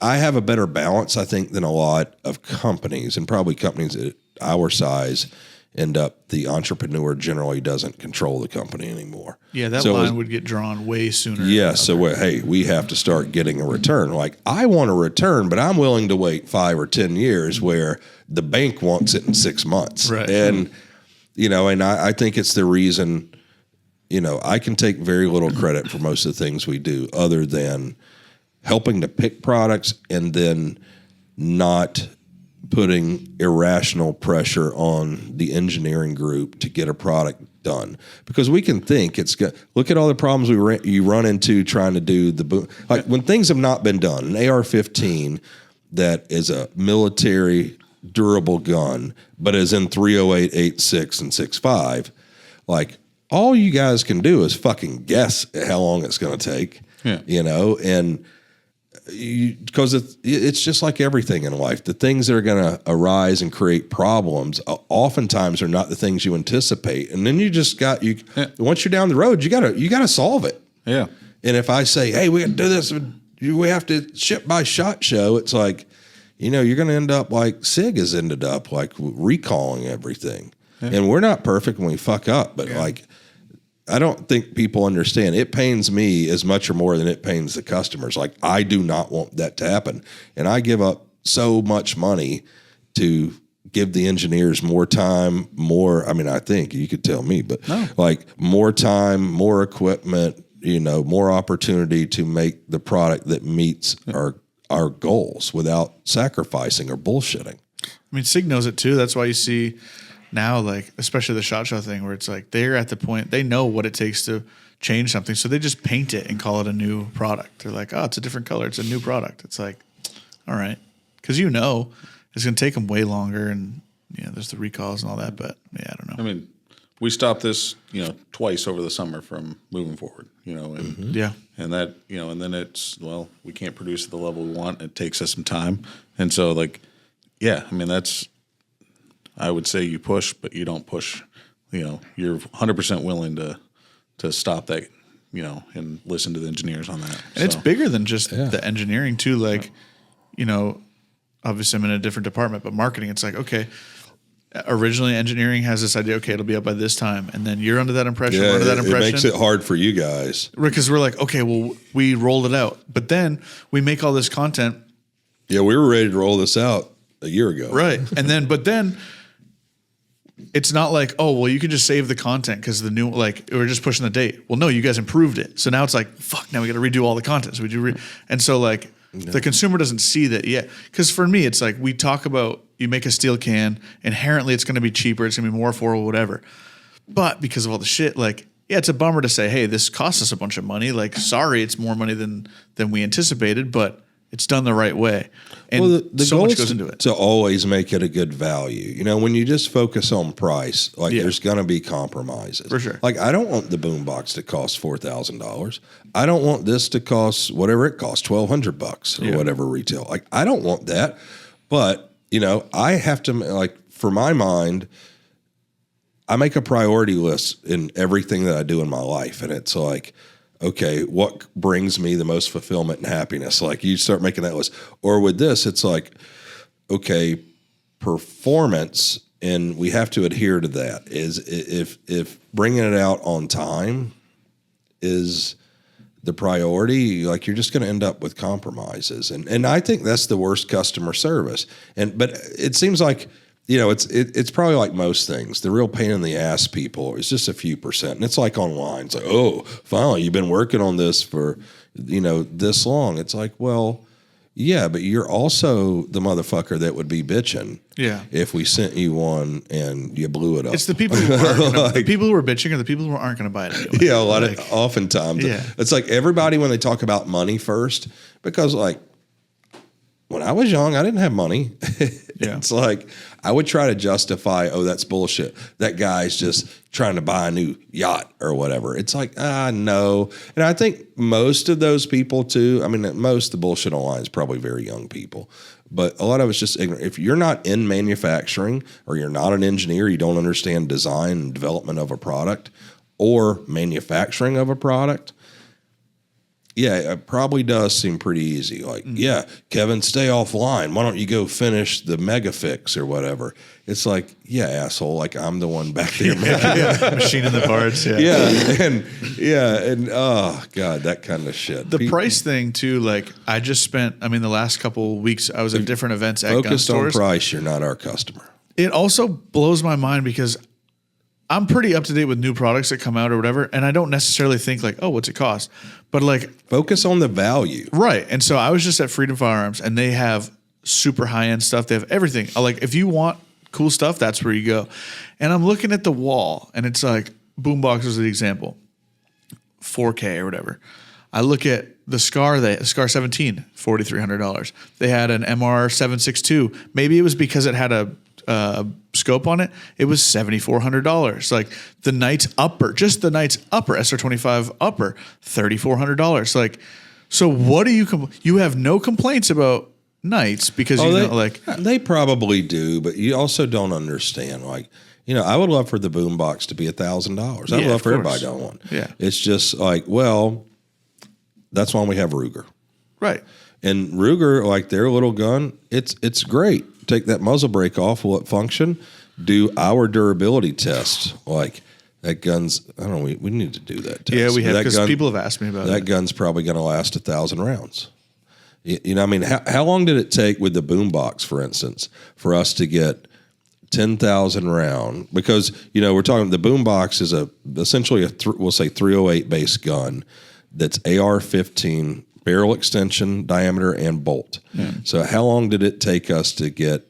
I have a better balance, I think, than a lot of companies, and probably companies at our size the entrepreneur generally doesn't control the company anymore. Yeah, that line would get drawn way sooner. Yeah, so we have to start getting a return. Like, I want a return, but I'm willing to wait 5 or 10 years where the bank wants it in 6 months. Right. And, and I think it's the reason, I can take very little credit for most of the things we do, other than helping to pick products and then not putting irrational pressure on the engineering group to get a product done, because we can think it's good. Look at all the problems you run into trying to do the boom. Like, when things have not been done, an AR-15 that is a military durable gun, but is in 308, 86, and 65, like, all you guys can do is fucking guess how long it's going to take, and because it's just like everything in life. The things that are going to arise and create problems oftentimes are not the things you anticipate, and then you just once you're down the road, you gotta solve it. Yeah. And if I say, hey, we got to do this, we have to ship by SHOT Show, it's like, you're going to end up like SIG has ended up, like, recalling everything. Yeah. And we're not perfect when we fuck up, but like, I don't think people understand. It pains me as much or more than it pains the customers. Like, I do not want that to happen. And I give up so much money to give the engineers more time, I think you could tell me, but like, more time, more equipment, more opportunity to make the product that meets our goals without sacrificing or bullshitting. I mean, SIG knows it too. That's why you see now, like, especially the SHOT Show thing, where it's like they're at the point, they know what it takes to change something, so they just paint it and call it a new product. They're like, oh, it's a different color, it's a new product. It's like, all right, because it's going to take them way longer, and there's the recalls and all that. But I don't know. I mean, we stopped this, twice over the summer from moving forward, and and that, and then it's, well, we can't produce at the level we want. It takes us some time, and so, like, that's. I would say you push, but you don't push. You're 100% willing to stop that, and listen to the engineers on that. And it's bigger than just the engineering too. Like, obviously I'm in a different department, but marketing, it's like, okay, originally engineering has this idea, okay, it'll be up by this time, and then you're under that impression, we're under that impression. It makes it hard for you guys. Because we're like, okay, well, we rolled it out, but then we make all this content. Yeah, we were ready to roll this out a year ago. Right. But then it's not like, oh, well, you can just save the content because the new, like, we're just pushing the date. Well, no, you guys improved it. So now it's like, fuck, now we got to redo all the content. So we do, and so, like, The consumer doesn't see that yet. Because for me, it's like we talk about you make a steel can, inherently it's going to be cheaper, it's going to be more affordable, whatever. But because of all the shit, like, yeah, it's a bummer to say, hey, this costs us a bunch of money. Like, sorry, it's more money than we anticipated, but it's done the right way. And the so goal much is goes into it. to always make it a good value. You know, when you just focus on price, like there's going to be compromises. For sure. Like I don't want the boombox to cost $4,000. I don't want this to cost whatever it costs, $1,200 or whatever retail. Like I don't want that. But, you know, I have to, like, for my mind, I make a priority list in everything that I do in my life. And it's like, okay, what brings me the most fulfillment and happiness? Like you start making that list. Or with this, it's like, okay, performance, and we have to adhere to that. Is if bringing it out on time is the priority, like you're just going to end up with compromises. And I think that's the worst customer service. But it seems like, you know, it's probably like most things. The real pain in the ass people is just a few percent. And it's like online. It's like, oh, finally, you've been working on this for, you know, this long. It's like, well, yeah, but you're also the motherfucker that would be bitching if we sent you one and you blew it up. It's the people who the people who are bitching are the people who aren't going to buy it anyway. Yeah, oftentimes. Yeah. It's like everybody when they talk about money first, because like, when I was young, I didn't have money. It's like I would try to justify, oh, that's bullshit. That guy's just trying to buy a new yacht or whatever. It's like, no. And I think most of those people too, I mean, most of the bullshit online is probably very young people. But a lot of it's just ignorant. If you're not in manufacturing or you're not an engineer, you don't understand design and development of a product or manufacturing of a product, yeah, it probably does seem pretty easy. Like, yeah, Kevin, stay offline. Why don't you go finish the mega fix or whatever? It's like, yeah, asshole. Like I'm the one back there making machining the parts. and oh god, that kind of shit. The price thing too. Like I just spent. I mean, the last couple of weeks I was at different events at gun focused on stores. price. You're not our customer. It also blows my mind because I'm pretty up to date with new products that come out or whatever, and I don't necessarily think like, oh, what's it cost? But like, focus on the value. Right. And so I was just at Freedom Firearms, and they have super high end stuff. They have everything. Like, if you want cool stuff, that's where you go. And I'm looking at the wall, and it's like boombox is the example, 4K or whatever. I look at the Scar 17, $4,300. They had an MR 762. Maybe it was because it had a scope on it. It was $7,400. Like the Knight's upper, just the Knight's upper SR25 upper, $3,400. Like, so what do you have no complaints about Knights because they probably do, but you also don't understand. Like, you know, I would love for the boombox to be $1,000. I'd love for everybody to own one. Yeah, it's just like, well, that's why we have Ruger, right? And Ruger, like their little gun, it's great. Take that muzzle brake off, will it function? Do our durability test. Like that gun's, I don't know, we need to do that test. Yeah, we have, because people have asked me about that. That gun's probably going to last 1,000 rounds. You know, I mean, how long did it take with the boombox, for instance, for us to get 10,000 round? Because, you know, we're talking, the boombox is essentially we'll say 308 base gun that's AR-15 barrel extension, diameter, and bolt. Yeah. So how long did it take us to get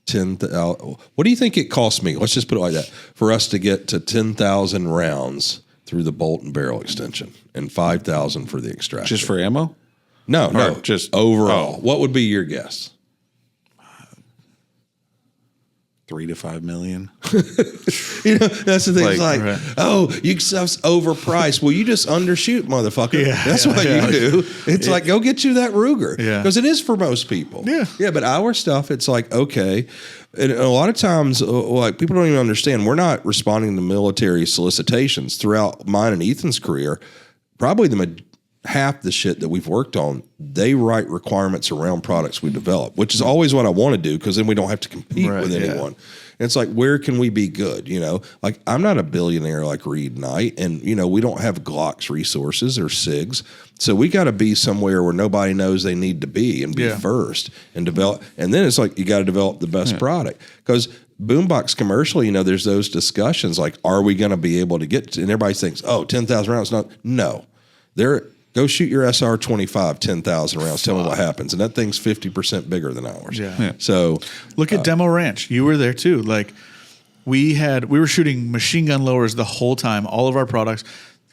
10,000? What do you think it cost me? Let's just put it like that. For us to get to 10,000 rounds through the bolt and barrel extension and 5,000 for the extraction. Just for ammo? No, just overall. Oh. What would be your guess? 3 to 5 million. You know, that's the thing. It's like, right. Oh, you stuff's overpriced. Well, you just undershoot, motherfucker. Yeah, that's what you do. It's like, go get you that Ruger. Yeah. Because it is for most people. Yeah. Yeah, but our stuff, it's like, okay. And a lot of times, like, people don't even understand. We're not responding to military solicitations. Throughout mine and Ethan's career, probably half the shit that we've worked on, they write requirements around products we develop, which is always what I want to do, because then we don't have to compete with anyone. And it's like, where can we be good? You know, like I'm not a billionaire like Reed Knight, and you know, we don't have Glock's resources or SIGs, so we got to be somewhere where nobody knows they need to be and be first and develop. And then it's like you got to develop the best product, because boombox commercially, you know, there's those discussions like, are we going to be able to get to, and everybody thinks, oh, 10,000 rounds? No, they're Go shoot your SR-25, 10,000 rounds. Tell me what happens. And that thing's 50% bigger than ours. Yeah. So look at Demo Ranch. You were there too. Like we were shooting machine gun lowers the whole time. All of our products,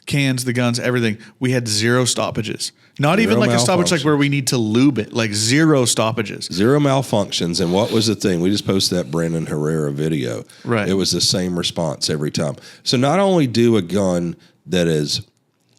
cans, the guns, everything. We had 0 stoppages. Not even like a stoppage like where we need to lube it. Like 0 stoppages. 0 malfunctions. And what was the thing? We just posted that Brandon Herrera video. Right. It was the same response every time. So not only do a gun that is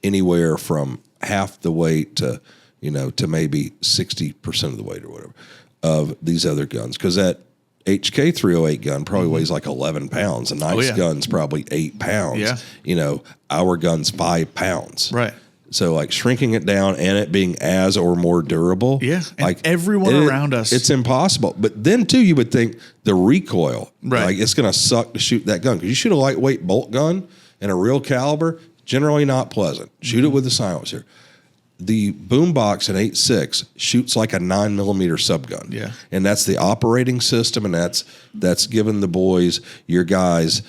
anywhere from half the weight to, to maybe 60% of the weight or whatever of these other guns, because that HK 308 gun probably weighs like 11 pounds. A nice gun's probably 8 pounds. Yeah. Our gun's 5 pounds. Right. So like shrinking it down and it being as or more durable. Yeah. And like everyone around us. It's impossible. But then too, you would think the recoil, right. like it's going to suck to shoot that gun. Because you shoot a lightweight bolt gun and a real caliber, generally not pleasant. Shoot it with a silencer. The boombox in 8.6 shoots like a 9mm subgun. Yeah. And that's the operating system, and that's giving the boys, your guys,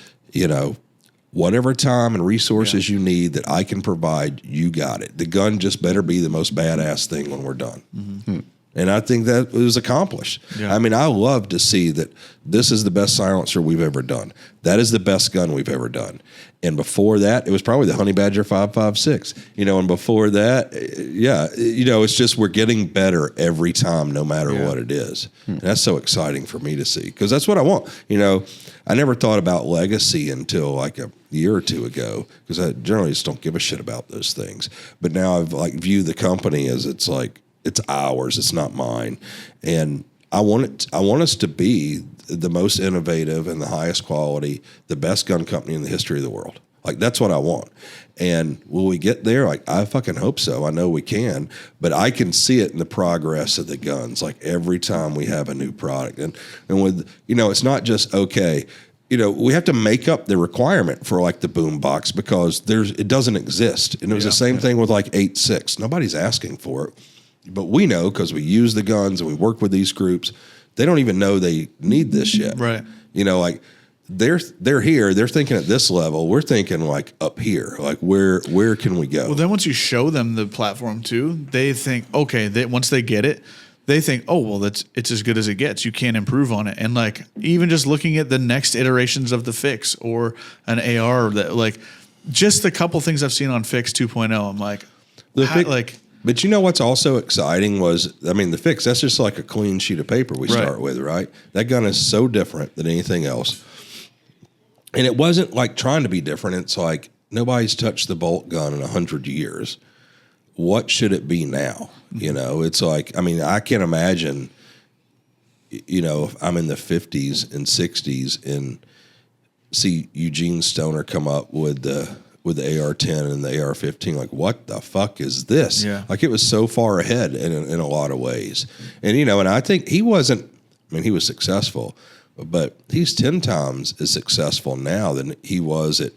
whatever time and resources you need that I can provide, you got it. The gun just better be the most badass thing when we're done. Mm-hmm. And I think that was accomplished. Yeah. I mean, I love to see that this is the best silencer we've ever done. That is the best gun we've ever done. And before that, it was probably the Honey Badger 5.56. And before that, it's just we're getting better every time, no matter what it is. And that's so exciting for me to see, because that's what I want. I never thought about legacy until like a year or two ago, because I generally just don't give a shit about those things. But now I've viewed the company as it's ours, it's not mine. And I want us to be the most innovative and the highest quality, the best gun company in the history of the world. Like, that's what I want. And will we get there? Like, I fucking hope so. I know we can, but I can see it in the progress of the guns. Like, every time we have a new product, and with, it's not just, okay, we have to make up the requirement for like the boom box, because it doesn't exist. And it was the same thing with like 8.6. Nobody's asking for it. But we know, because we use the guns and we work with these groups, they don't even know they need this yet. Right. Like they're here, they're thinking at this level. We're thinking like up here, like where can we go? Well, then once you show them the platform too, they think, okay, once they get it, they think, oh, well, it's as good as it gets. You can't improve on it. And like, even just looking at the next iterations of the Fix or an AR, that like just the couple things I've seen on Fix 2.0, I'm like, But what's also exciting was, the Fix, that's just like a clean sheet of paper we start with, right? That gun is so different than anything else. And it wasn't like trying to be different. It's like nobody's touched the bolt gun in 100 years. What should it be now? It's like, I can't imagine, if I'm in the 50s and 60s and see Eugene Stoner come up with the AR-10 and the AR-15, like, what the fuck is this? Yeah. Like, it was so far ahead in a lot of ways. And, and I think he wasn't, he was successful, but he's 10 times as successful now than he was at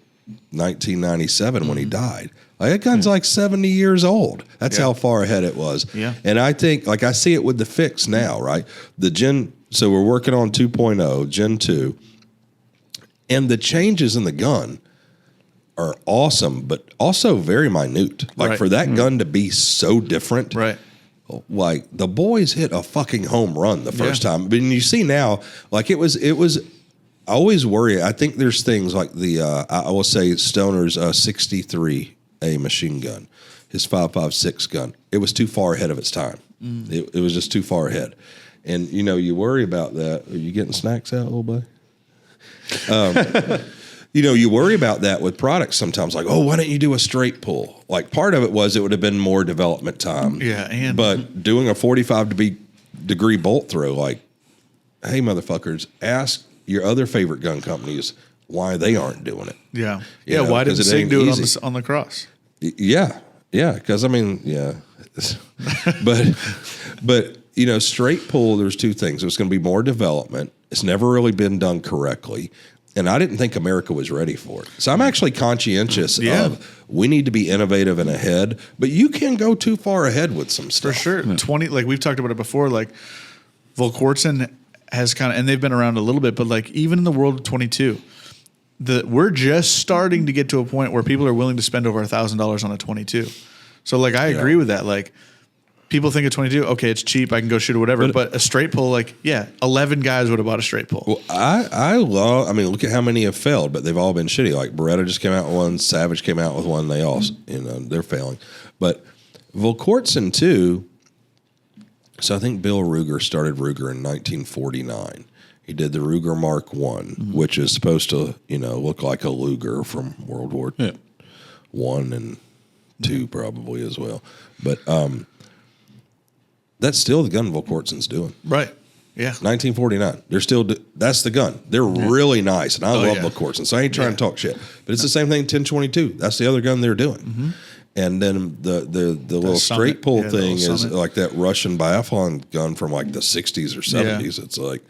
1997 when he died. Like, that gun's like 70 years old. That's how far ahead it was. Yeah. And I think, like, I see it with the Fix now, right? So we're working on 2.0, Gen 2, and the changes in the gun are awesome, but also very minute. Like, for that gun to be so different, right? Like, the boys hit a fucking home run the first time. But you see now, like, it was. I always worry. I think there's things like I will say Stoner's 63A machine gun, his 5.56 gun. It was too far ahead of its time. It was just too far ahead, and you worry about that. Are you getting snacks out, little boy? You worry about that with products sometimes, like, oh, why don't you do a straight pull? Like, part of it was it would have been more development time. Yeah, but doing a 45-degree bolt throw, like, hey, motherfuckers, ask your other favorite gun companies why they aren't doing it. Yeah. Why didn't Sig do it on the Cross? Yeah. Because but straight pull, there's two things. It's going to be more development. It's never really been done correctly. And I didn't think America was ready for it. So I'm actually conscientious of, we need to be innovative and ahead, but you can go too far ahead with some stuff. For sure. 20, like we've talked about it before, like Volquartsen has kind of, and they've been around a little bit, but like even in the world of 22, we're just starting to get to a point where people are willing to spend over $1,000 on a 22. So like I agree with that. Like people think of 22, okay, it's cheap, I can go shoot or whatever. But a straight pull, like 11 guys would have bought a straight pull. Well, I mean, look at how many have failed, but they've all been shitty. Like Beretta just came out with one, Savage came out with one. They all, they're failing. But Volquartsen too. So I think Bill Ruger started Ruger in 1949. He did the Ruger Mark I, which is supposed to, look like a Luger from World War I and II probably as well. But that's still the gun Volquartsen's doing. Right. Yeah. 1949. They're still, that's the gun. They're really nice. And I love Volquartsen, so I ain't trying to talk shit. But it's the same thing, 1022. That's the other gun they're doing. And then the little straight pull thing is like that Russian biathlon gun from like the 60s or 70s. Yeah. It's like,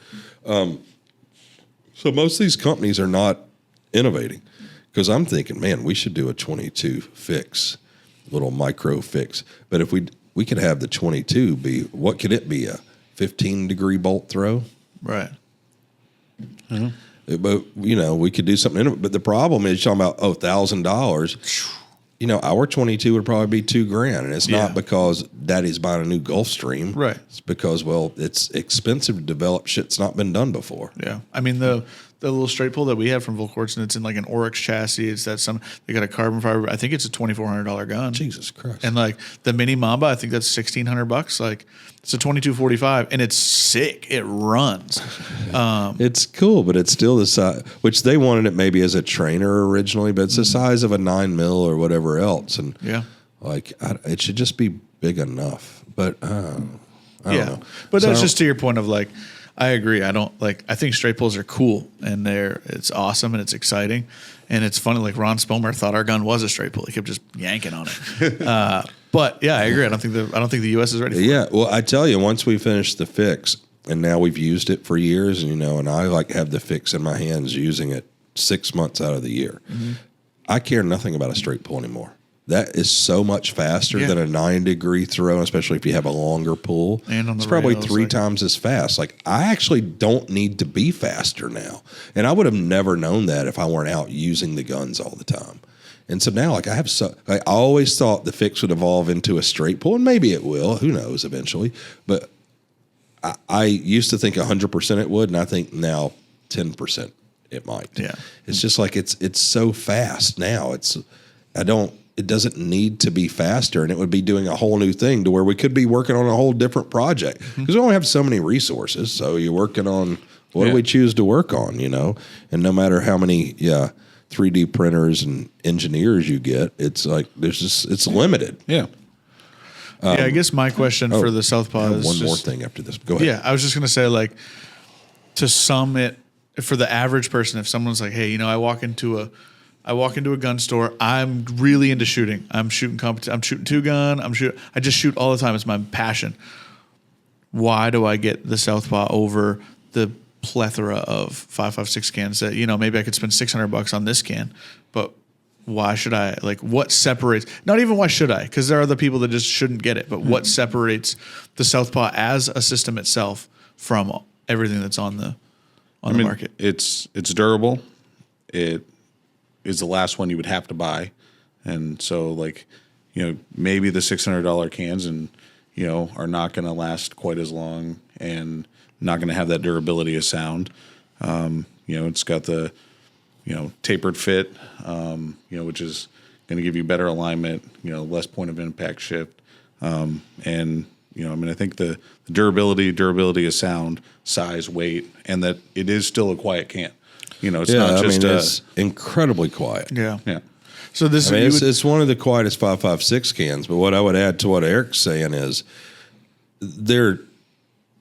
so most of these companies are not innovating because I'm thinking, man, we should do a 22 fix, little micro fix. But if we could have the 22 be, what could it be, a 15-degree bolt throw? Right. But, we could do something. But the problem is, you're talking about, $1,000. Our 22 would probably be $2,000, and it's not because Daddy's buying a new Gulfstream. Right. It's because, it's expensive to develop shit that's not been done before. Yeah. I mean, the little straight pull that we have from Volquartsen, it's in like an Oryx chassis. It's they got a carbon fiber. I think it's a $2,400 gun. Jesus Christ. And like the Mini Mamba, I think that's $1,600. Like it's a 2245, and it's sick. It runs. It's cool, but it's still the size, which they wanted it maybe as a trainer originally, but it's the size of a 9mm or whatever else. And it should just be big enough. But I don't know. But that's just to your point of like, I agree. I think straight pulls are cool, and it's awesome and it's exciting. And it's funny, like Ron Spilmer thought our gun was a straight pull. He kept just yanking on it. But I agree. I don't think the US is ready for it. Yeah. Well, I tell you, once we finish the fix, and now we've used it for years, and and I have the fix in my hands using it 6 months out of the year. I care nothing about a straight pull anymore. That is so much faster than a 9-degree throw, especially if you have a longer pull. And on the it's probably rails, 3 times as fast. Like, I actually don't need to be faster now. And I would have never known that if I weren't out using the guns all the time. And so now, I always thought the fix would evolve into a straight pull, and maybe it will. Who knows eventually? But I used to think 100% it would, and I think now 10% it might. Yeah. It's just like it's so fast now. It doesn't need to be faster, and it would be doing a whole new thing to where we could be working on a whole different project because we only have so many resources. So you're working on what do we choose to work on, and no matter how many 3D printers and engineers you get, it's like it's limited. Yeah. I guess my question for the Southpaw is one more thing after this. Go ahead. Yeah, I was just gonna say, like, to sum it for the average person, if someone's like, hey, I walk into a gun store. I'm really into shooting. I'm shooting I'm shooting 2-gun. I just shoot all the time. It's my passion. Why do I get the Southpaw over the plethora of 5.56 cans that maybe I could spend $600 on this can, but why should I? Like, what separates? Not even why should I? Because there are the people that just shouldn't get it. But what separates the Southpaw as a system itself from everything that's on the market? It's durable. It is the last one you would have to buy, and so maybe the $600 cans are not going to last quite as long and not going to have that durability of sound. It's got the tapered fit, which is going to give you better alignment, less point of impact shift, and I think the durability of sound, size, weight, and that it is still a quiet can. It's not just it's incredibly quiet. Yeah. So it's one of the quietest 5.56 cans. But what I would add to what Eric's saying is there are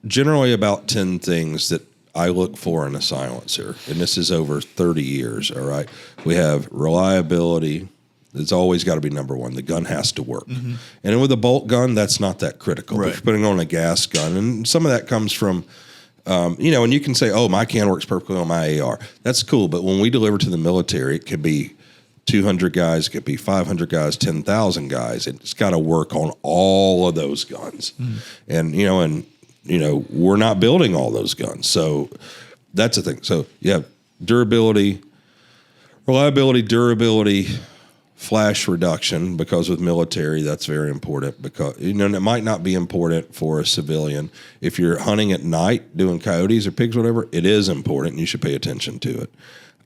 generally about 10 things that I look for in a silencer, and this is over 30 years. All right, we have reliability. It's always got to be number one. The gun has to work, and with a bolt gun, that's not that critical. Right. If you're putting on a gas gun, and some of that comes from. And you can say, oh, my can works perfectly on my AR. That's cool. But when we deliver to the military, it could be 200 guys, it could be 500 guys, 10,000 guys. It's got to work on all of those guns. And we're not building all those guns. So that's the thing. So, yeah, durability, reliability, durability, flash reduction, because with military, that's very important, because, it might not be important for a civilian. If you're hunting at night doing coyotes or pigs, whatever, it is important and you should pay attention to it.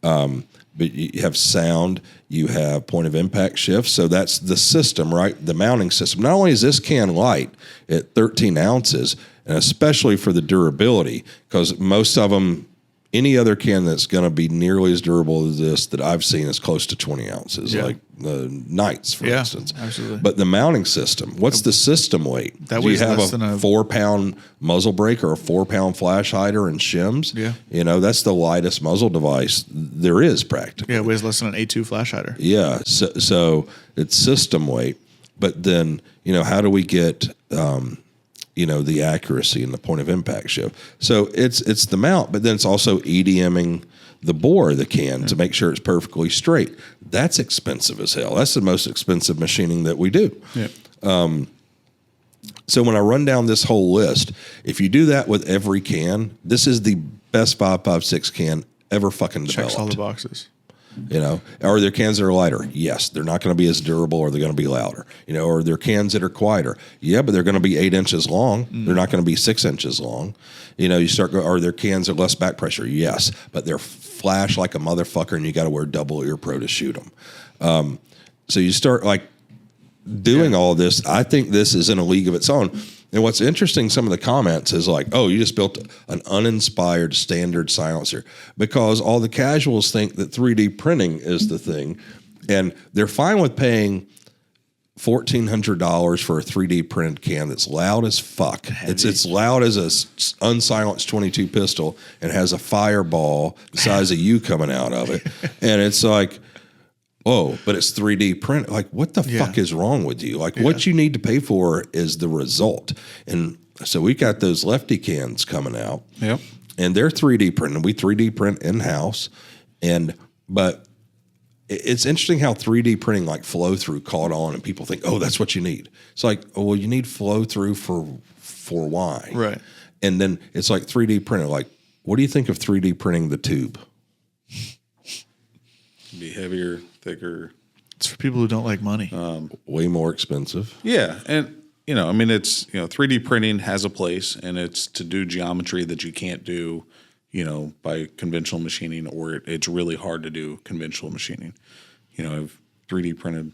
But you have sound, you have point of impact shifts. So that's the system, right? The mounting system. Not only is this can light at 13 ounces, and especially for the durability, because most of them, any other can that's going to be nearly as durable as this that I've seen is close to 20 ounces, like the Knights, for instance. Absolutely. But the mounting system, what's the system weight? That Do you weighs have less a than a 4-pound muzzle brake or a 4-pound flash hider and shims? Yeah. That's the lightest muzzle device there is practically. Yeah, it weighs less than an A2 flash hider. Yeah. So it's system weight. But then, how do we get the accuracy and the point of impact shift? So it's the mount, but then it's also EDMing the bore of the can to make sure it's perfectly straight. That's expensive as hell. That's the most expensive machining that we do. Yeah. So when I run down this whole list, if you do that with every can, this is the best 5.56 can ever fucking developed. Checks all the boxes. Are there cans that are lighter? Yes. They're not going to be as durable, or they're going to be louder. Are there cans that are quieter? Yeah, but they're going to be 8 inches long. They're not going to be 6 inches long. Are there cans that are less back pressure? Yes, but they're flash like a motherfucker, and you got to wear double ear pro to shoot them. So you start doing all this. I think this is in a league of its own. And what's interesting, some of the comments is like, oh, you just built an uninspired standard silencer, because all the casuals think that 3D printing is the thing. And they're fine with paying $1,400 for a 3D printed can that's loud as fuck. It's loud as a unsilenced 22 pistol and has a fireball the size of you coming out of it. And it's like, oh, but it's 3D print. Like, what the fuck is wrong with you? Like, what you need to pay for is the result. And so we got those lefty cans coming out. Yep. And they're 3D printed. We 3D print in-house. But it's interesting how 3D printing, like flow through, caught on, and people think, oh, that's what you need. It's like, oh, well, you need flow through for why? Right. And then it's like 3D printed. Like, what do you think of 3D printing the tube? Be heavier, thicker. It's for people who don't like money. Way more expensive. Yeah, and it's 3D printing has a place, and it's to do geometry that you can't do, by conventional machining, or it's really hard to do conventional machining. I've 3D printed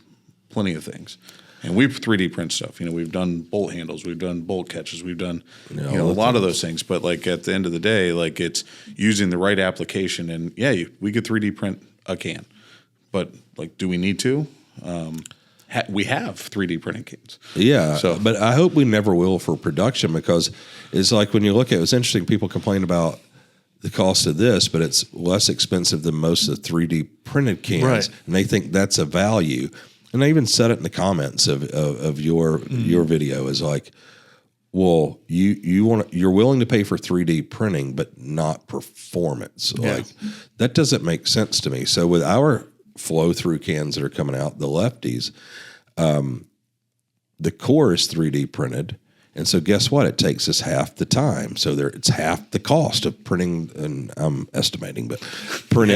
plenty of things, and we've 3D print stuff. We've done bolt handles, we've done bolt catches, we've done a lot of those things. But at the end of the day, it's using the right application, and we could 3D print a can. But do we need to? We have 3D printing cans. Yeah, but I hope we never will for production, because it's like when you look at it's interesting, people complain about the cost of this, but it's less expensive than most of the 3D printed cans, right. And they think that's a value. And I even said it in the comments of your video is like, well, you're willing to pay for 3D printing, but not performance. Yeah. Like, that doesn't make sense to me. So with our flow through cans that are coming out, the lefties, the core is 3D printed. And so guess what? It takes us half the time. So it's half the cost of printing, and I'm estimating, but printing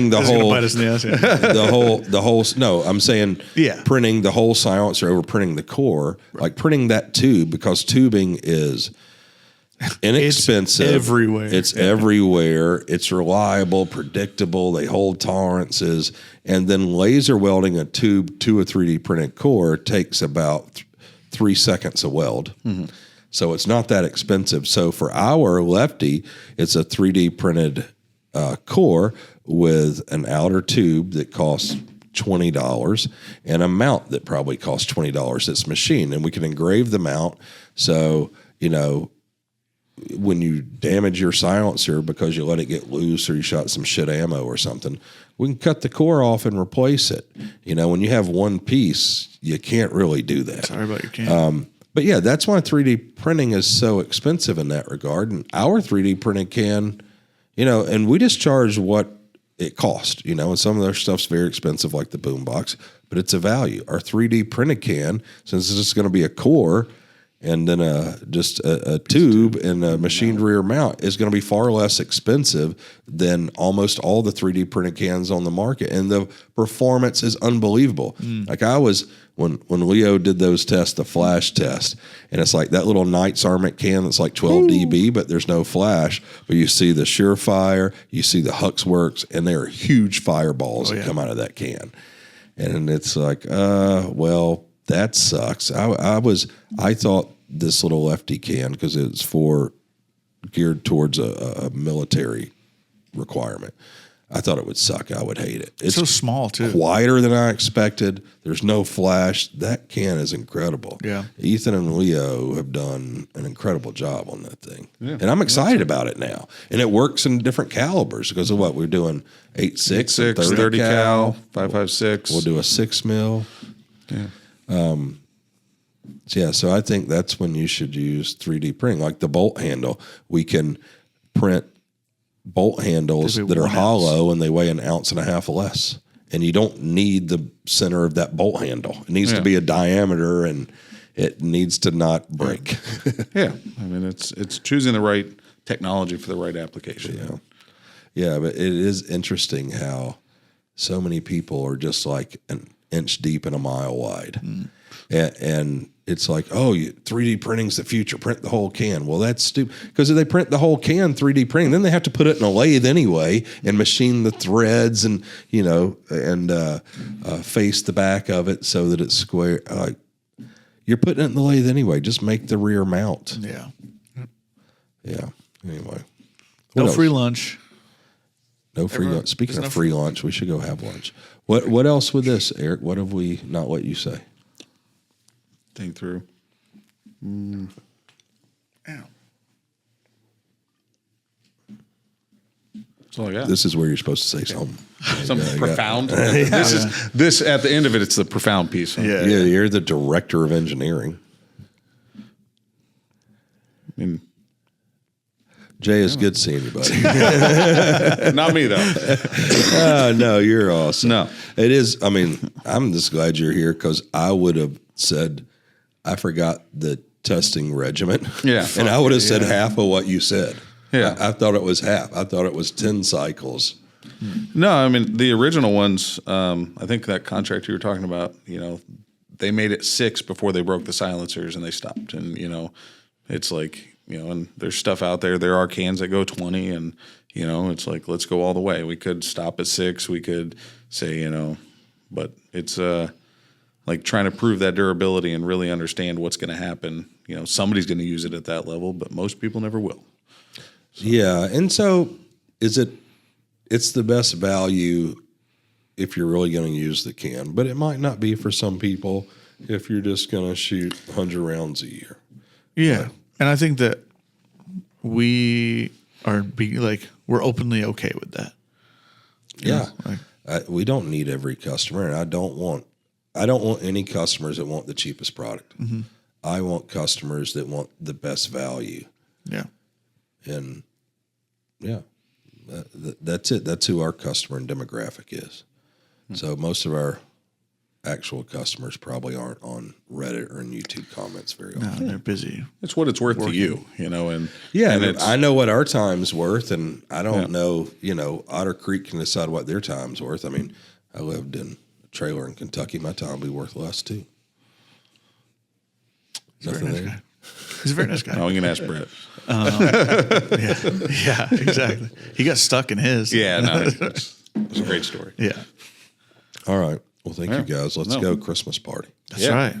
the whole, bite us in the ass, I'm saying printing the whole silencer over printing the core, like printing that tube, because tubing is inexpensive. It's everywhere. It's everywhere. It's reliable, predictable. They hold tolerances. And then laser welding a tube to a 3D printed core takes about 3 seconds to weld. Mm-hmm. So it's not that expensive. So for our lefty, it's a 3D printed core with an outer tube that costs $20 and a mount that probably costs $20 that's machined. And we can engrave the mount. So, when you damage your silencer because you let it get loose or you shot some shit ammo or something, we can cut the core off and replace it. When you have one piece, you can't really do that. Sorry about your can. But yeah, that's why 3D printing is so expensive in that regard. And our 3D printed can, and we just charge what it costs, and some of their stuff's very expensive, like the boombox, but it's a value. Our 3D printed can, since it's just going to be a core and then just a tube and a machined rear mount is going to be far less expensive than almost all the 3D printed cans on the market. And the performance is unbelievable. Like I was, when Leo did those tests, the flash test, and it's like that little Knight's Armament can that's like 12 dB, but there's no flash. But you see the Surefire, you see the Huxworks, and there are huge fireballs that come out of that can. And it's like, well, that sucks. I thought this little lefty can, because it's geared towards a military requirement, I thought it would suck. I would hate it. It's so small too. Quieter than I expected. There's no flash. That can is incredible. Yeah. Ethan and Leo have done an incredible job on that thing. Yeah. And I'm excited about it now. And it works in different calibers because of what we're doing. 8.6, 30 cal, 5.56. We'll do a 6 mil. Yeah. So I think that's when you should use 3D printing. Like the bolt handle, we can print bolt handles that are hollow and they weigh 1.5 ounces less. And you don't need the center of that bolt handle. It needs to be a diameter, and it needs to not break. Yeah. I mean, it's choosing the right technology for the right application. Yeah, but it is interesting how so many people are just like an inch deep and a mile wide. And it's like, oh, 3D printing's the future. Print the whole can. Well, that's stupid. Because if they print the whole can 3D printing, then they have to put it in a lathe anyway and machine the threads and, face the back of it so that it's square. You're putting it in the lathe anyway. Just make the rear mount. Yeah. Yeah. Anyway. No free lunch. No free lunch. Speaking of free lunch, we should go have lunch. What else with this, Eric? What have we not let you say? Think through. Ow. That's all I got. This is where you're supposed to say something. Something profound. This at the end of it, it's the profound piece. Huh? Yeah, you're the director of engineering. I mean, Jay, it's good seeing you, buddy. not me though. No, you're awesome. No, it is. I mean, I'm just glad you're here because I would have said I forgot the testing regimen. Yeah, and I would have said half of what you said. Yeah, I thought it was half. I thought it was 10 cycles. No, I mean the original ones. I think that contract you were talking about. They made it 6 before they broke the silencers and they stopped. And it's like and there's stuff out there. There are cans that go 20, and it's like let's go all the way. We could stop at 6. We could say but it's like trying to prove that durability and really understand what's going to happen. Somebody's going to use it at that level, but most people never will. So. Yeah, and so it's the best value if you're really going to use the can, but it might not be for some people if you're just going to shoot 100 rounds a year. Yeah, and I think that we are we're openly okay with that. Yeah, we don't need every customer, and I don't want any customers that want the cheapest product. Mm-hmm. I want customers that want the best value. Yeah. And that's it. That's who our customer and demographic is. Mm-hmm. So most of our actual customers probably aren't on Reddit or in YouTube comments very often. No, they're busy. It's what it's worth to you, and I know what our time's worth, and I don't know, Otter Creek can decide what their time's worth. I mean, I lived in a trailer in Kentucky. My time would be worth less too. Nothing there. Guy. He's a very nice guy. Oh, we can ask Brett. Yeah, exactly. He got stuck in his. Yeah, no, it was a great story. Yeah. All right. Well, thank you guys. Let's go Christmas party. That's right.